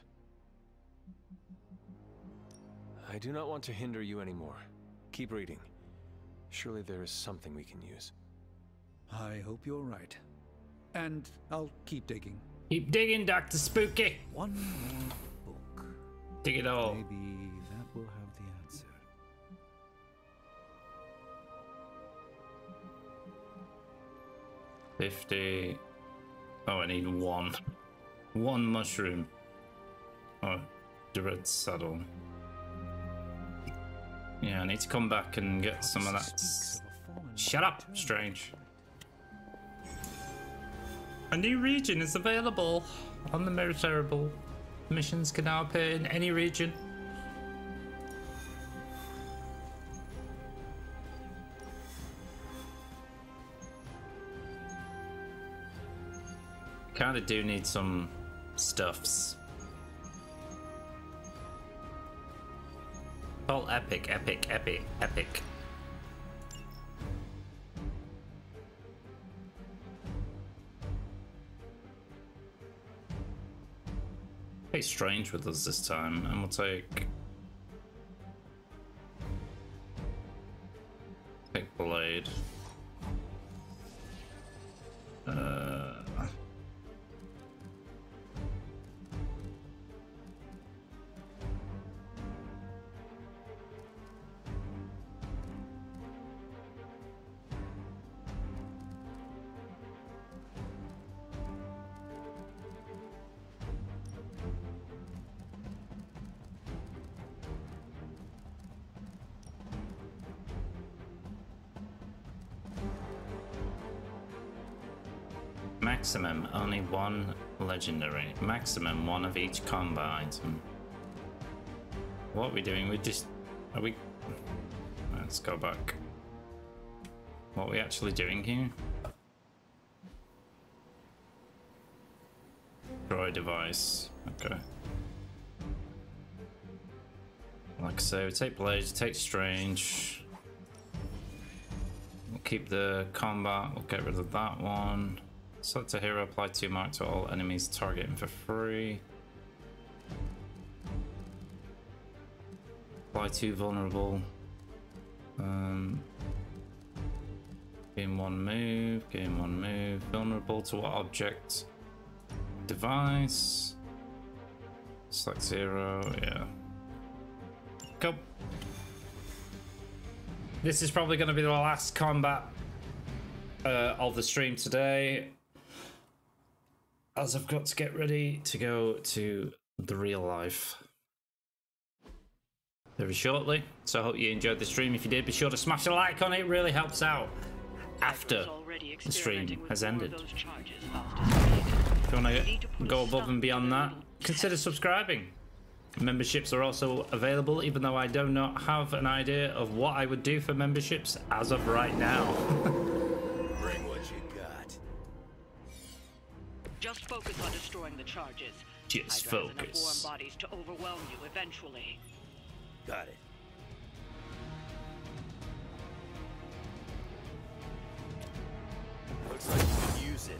I do not want to hinder you anymore. Keep reading. Surely there is something we can use. I hope you're right. And I'll keep digging. Keep digging, Dr. Spooky. One more book. Dig it all. Maybe that will have the answer. $50. Oh, I need one. One mushroom. Oh, the red saddle. Yeah, I need to come back and get some of that. Shut up, Strange. A new region is available on the Meritable. Missions can now appear in any region. Kinda do need some stuffs. Oh, epic, epic, epic, epic. Hey, Strange with us this time, and we'll take Blade. Maximum, only one legendary. Maximum, one of each combat item. What are we doing? Are we... Let's go back. What are we actually doing here? Destroy device. Okay. Like I say, we take Blades, take Strange. We'll keep the combat, we'll get rid of that one. Select a hero, apply 2 mark to all enemies targeting for free. Apply 2 vulnerable. Gain 1 move, gain 1 move. Vulnerable to what object? Device. Select 0, yeah. Go. This is probably going to be the last combat of the stream today, as I've got to get ready to go to the real life very shortly. So I hope you enjoyed the stream. If you did, be sure to smash a like on it. It really helps out after the stream has ended. If you want to go above and beyond that, consider subscribing. Memberships are also available, even though I do not have an idea of what I would do for memberships as of right now. Bring what you got. Just focus on destroying the charges. Just Hydra has enough focus. warm bodies to overwhelm you eventually. Got it. Looks like you can use use it.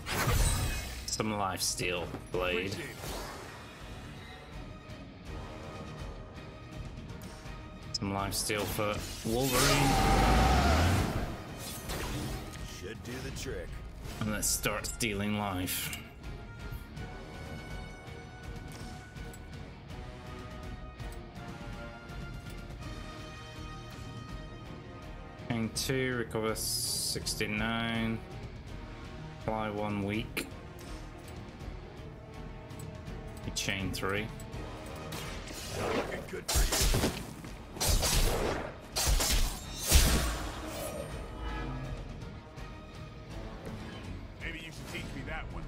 Some lifesteal blade. Some lifesteal for Wolverine. Should do the trick. And let's start stealing life. Chain 2, recover 69. Apply 1 week. Chain 3. Looking good for you. Maybe you should teach me that one.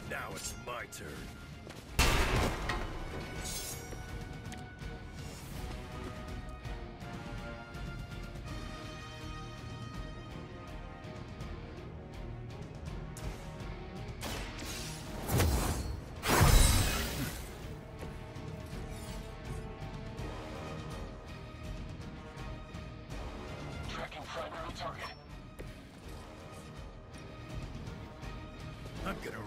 Now it's my turn. I'm gonna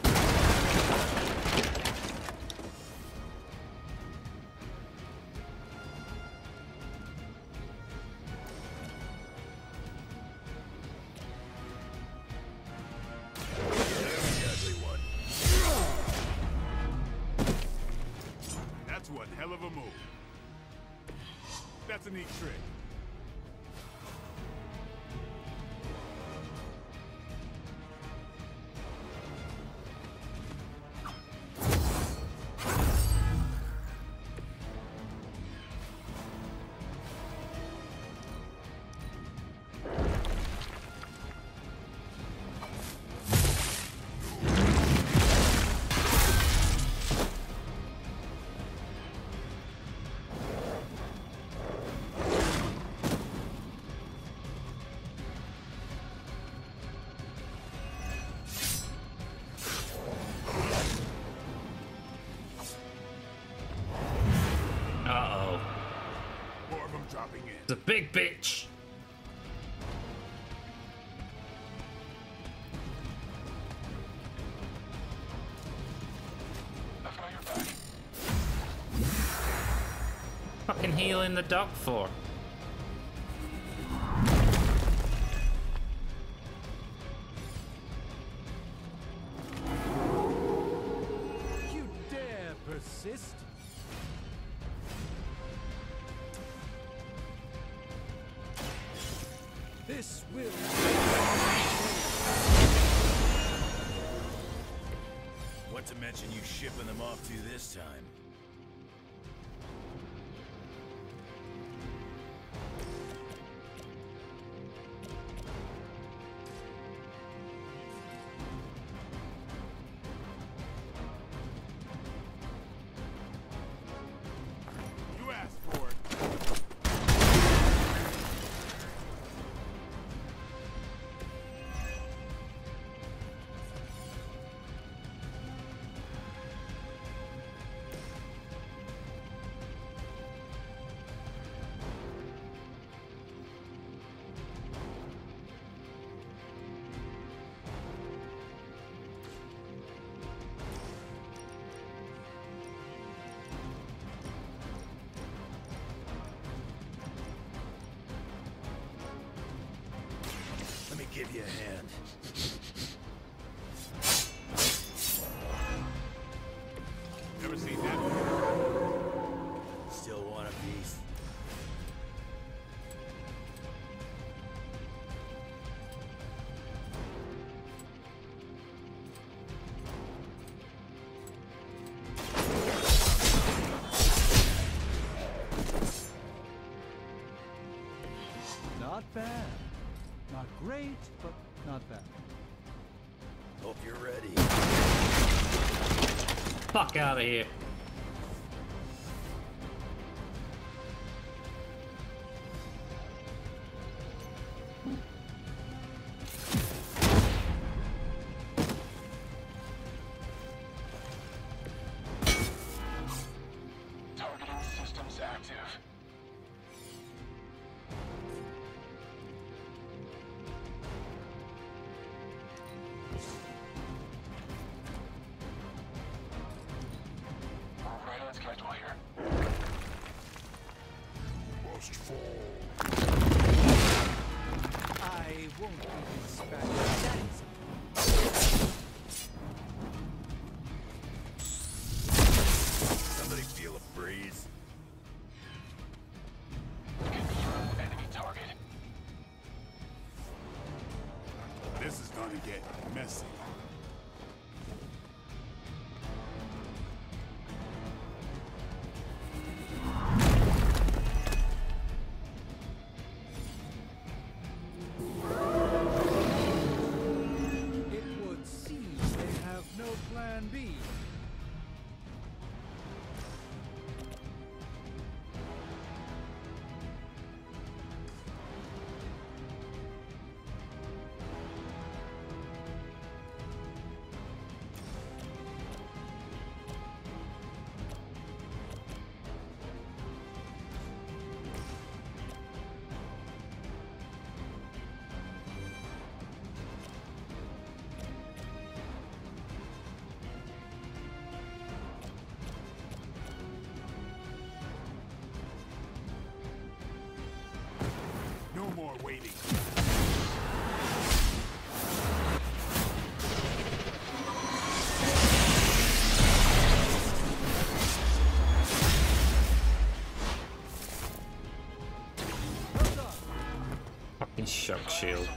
That's one hell of a move. That's a neat trick. It's a big bitch. Fucking healing the dog for. You dare persist? This will. What to mention you shipping them off to this time? You asked for it. Let me give you a hand. Never seen that before. Still want a piece? Not bad. Not great, but not bad. Hope you're ready. Fuck out of here. Targeting systems active. must fall. I won't be distracted. Somebody feel a breeze? Enemy target. This is gonna get messy. It would seem they have no plan B. No more waiting. Fucking shock shield.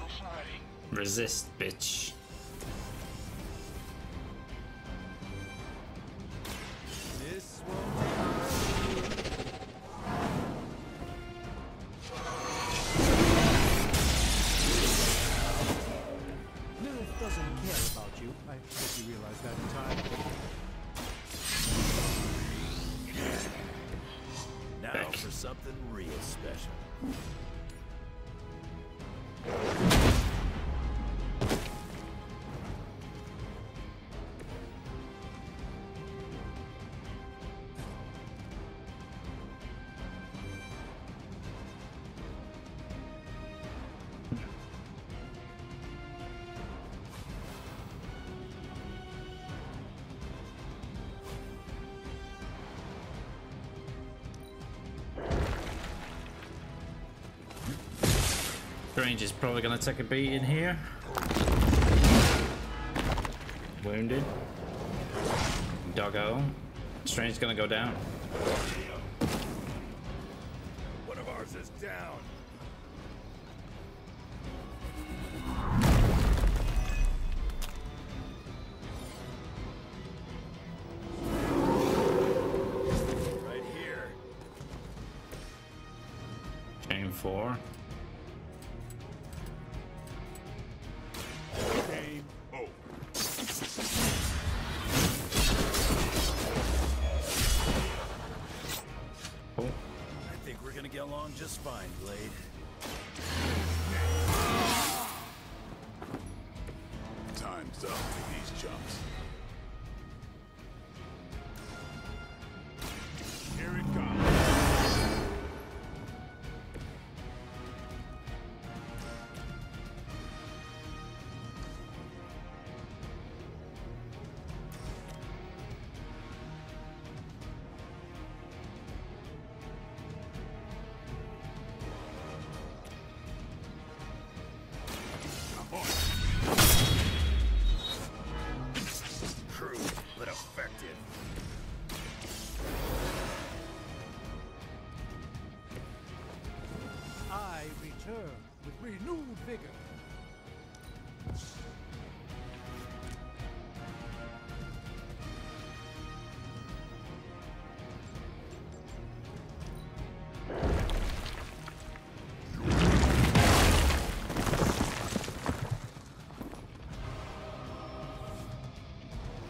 Resist, bitch. This Lilith doesn't care about you. I hope you realize that in time. Now for something real special. Strange is probably gonna take a beating here. Wounded. Doggo. Strange's gonna go down. One of ours is down. Right here. Chain 4. Game over. Oh. I think we're gonna get along just fine, Blade. Time's up for these chumps. Here it comes. Crude, but effective. I return with renewed vigor.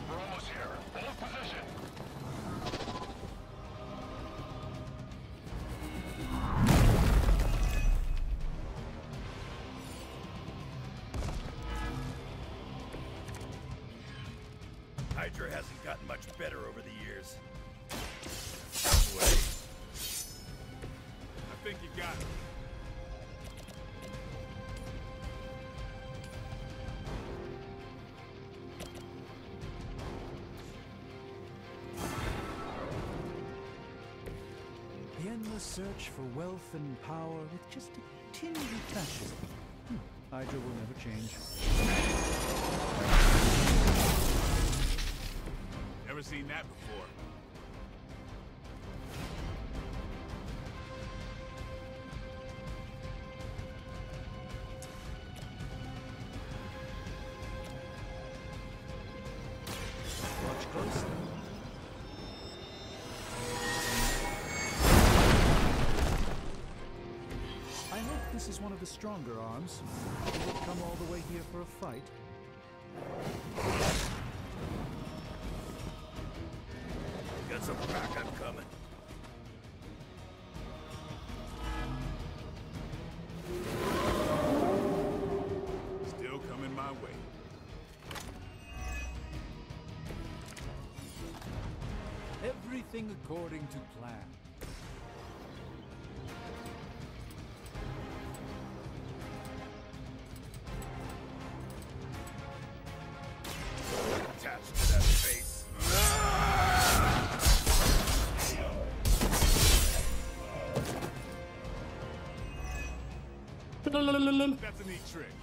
We're almost here. Hold position. Hydra hasn't gotten much better over the years. Wait. I think you got it. The endless search for wealth and power with just a tinge of fascism. Hydra will never change. Never seen that before. Watch closely. I hope this is one of the stronger arms. Did it come all the way here for a fight? Got some backup coming. Still coming my way. Everything according to plan. Attached to that face. That's a neat trick.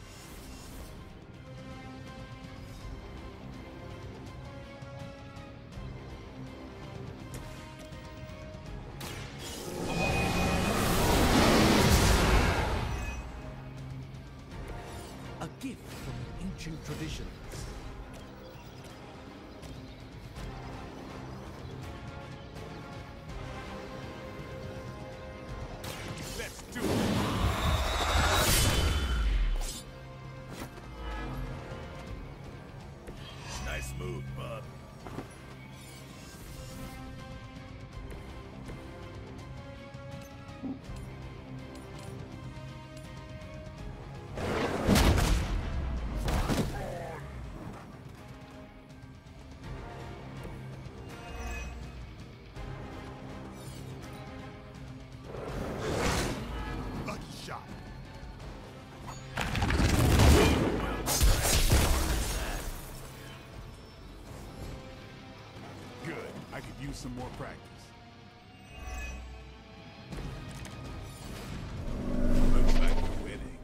A gift from ancient traditions. Let's do it. Nice move, bub. Lucky shot. Good. I could use some more practice. Looks like we're winning.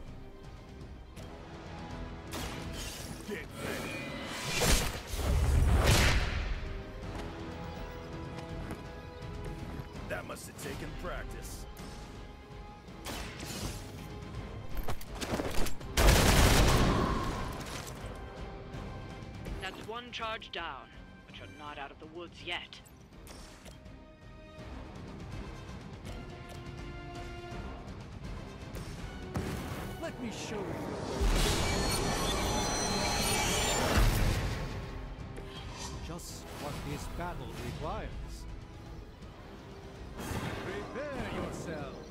Get ready. That must have taken practice. That's one charge down, but you're not out of the woods yet. Let me show you. Just what this battle requires. Prepare yourselves.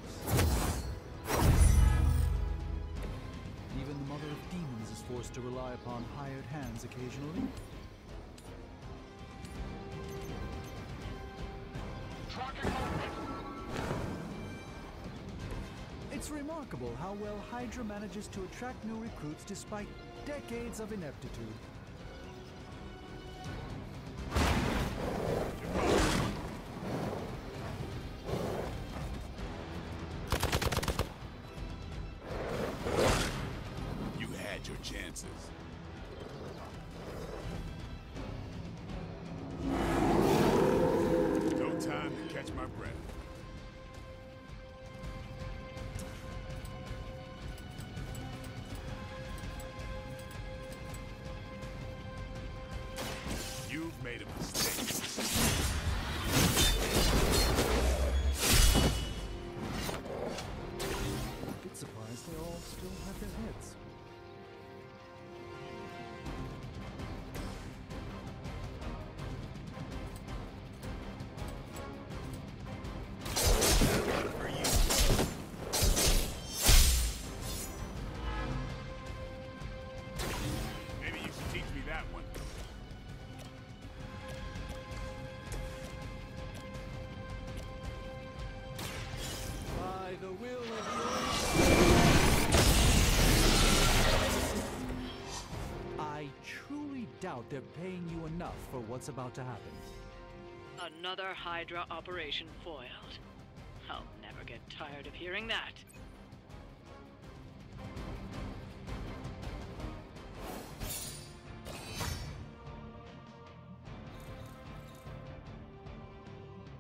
Even the Mother of Demons is forced to rely upon hired hands occasionally. It's remarkable how well Hydra manages to attract new recruits despite decades of ineptitude. You had your chances. No time to catch my breath. You've made a mistake. A bit surprised they all still have their heads. Maybe you should teach me that one. By the will of the I truly doubt they're paying you enough for what's about to happen. Another Hydra operation foiled. I'll never get tired of hearing that.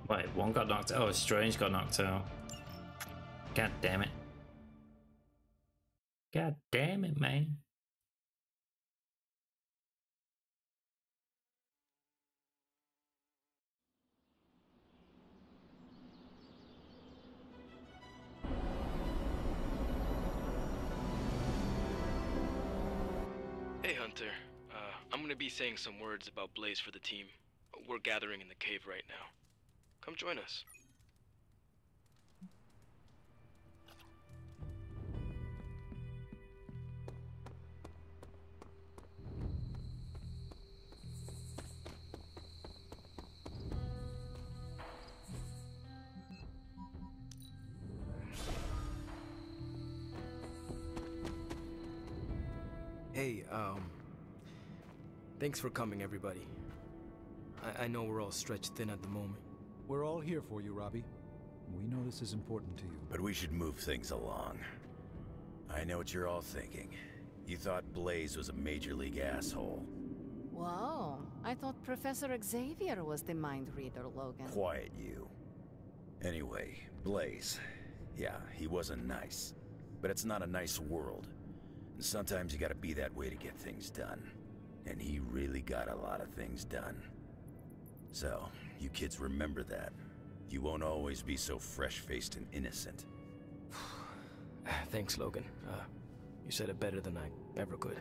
Wait, one got knocked out. Oh, Strange got knocked out. God damn it. God damn it, man. Hey, Hunter. I'm gonna be saying some words about Blaze for the team. We're gathering in the cave right now. Come join us. Hey, thanks for coming, everybody. I know we're all stretched thin at the moment. We're all here for you, Robbie. We know this is important to you. But we should move things along. I know what you're all thinking. You thought Blaze was a major league asshole. Whoa, I thought Professor Xavier was the mind reader, Logan. Quiet, you. Anyway, Blaze. Yeah, he wasn't nice. But it's not a nice world. And sometimes you gotta be that way to get things done. And he really got a lot of things done. So, you kids remember that. You won't always be so fresh-faced and innocent. Thanks, Logan. You said it better than I ever could.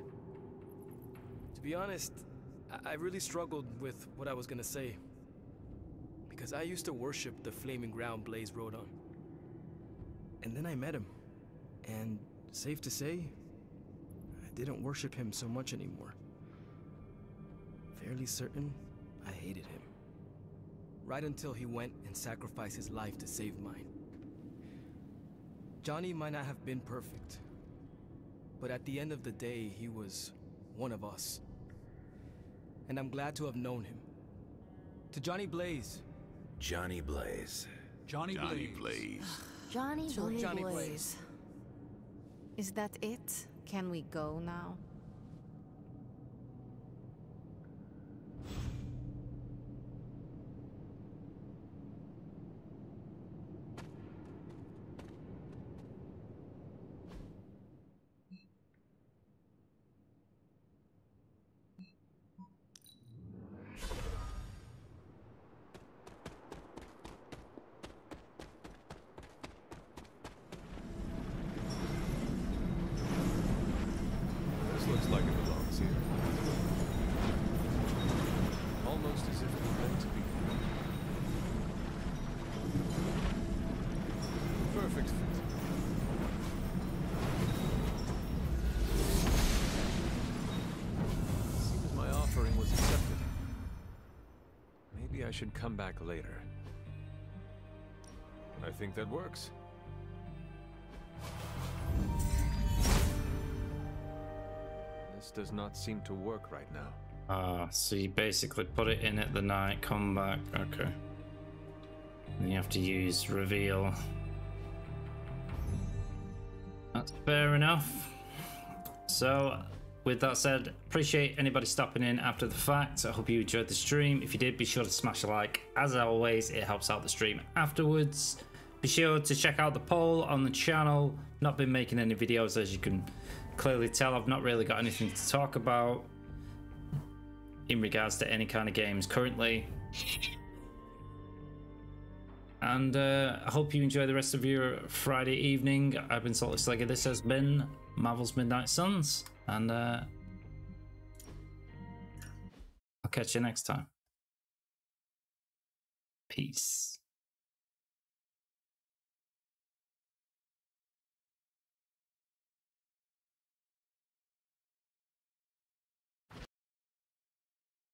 To be honest, I really struggled with what I was gonna say. Because I used to worship the flaming ground Blaze rode on. And then I met him. And safe to say, I didn't worship him so much anymore. Fairly certain I hated him. Right until he went and sacrificed his life to save mine. Johnny might not have been perfect, but at the end of the day, he was one of us. And I'm glad to have known him. To Johnny Blaze. Johnny Blaze. Johnny Blaze. Johnny Johnny Blaze. Blaze. Is that it? Can we go now? Looks like it belongs here. Almost as if it were meant to be. Perfect fit. Seems my offering was accepted. Maybe I should come back later. I think that works. This does not seem to work right now. So you basically put it in at the night, come back, okay. And you have to use reveal. That's fair enough. So, with that said, appreciate anybody stopping in after the fact. I hope you enjoyed the stream. If you did, be sure to smash a like. As always, it helps out the stream afterwards. Be sure to check out the poll on the channel. Not been making any videos, as you can clearly tell. I've not really got anything to talk about in regards to any kind of games currently. And I hope you enjoy the rest of your Friday evening. I've been Salty Slegger. This has been Marvel's Midnight Suns. And I'll catch you next time. Peace.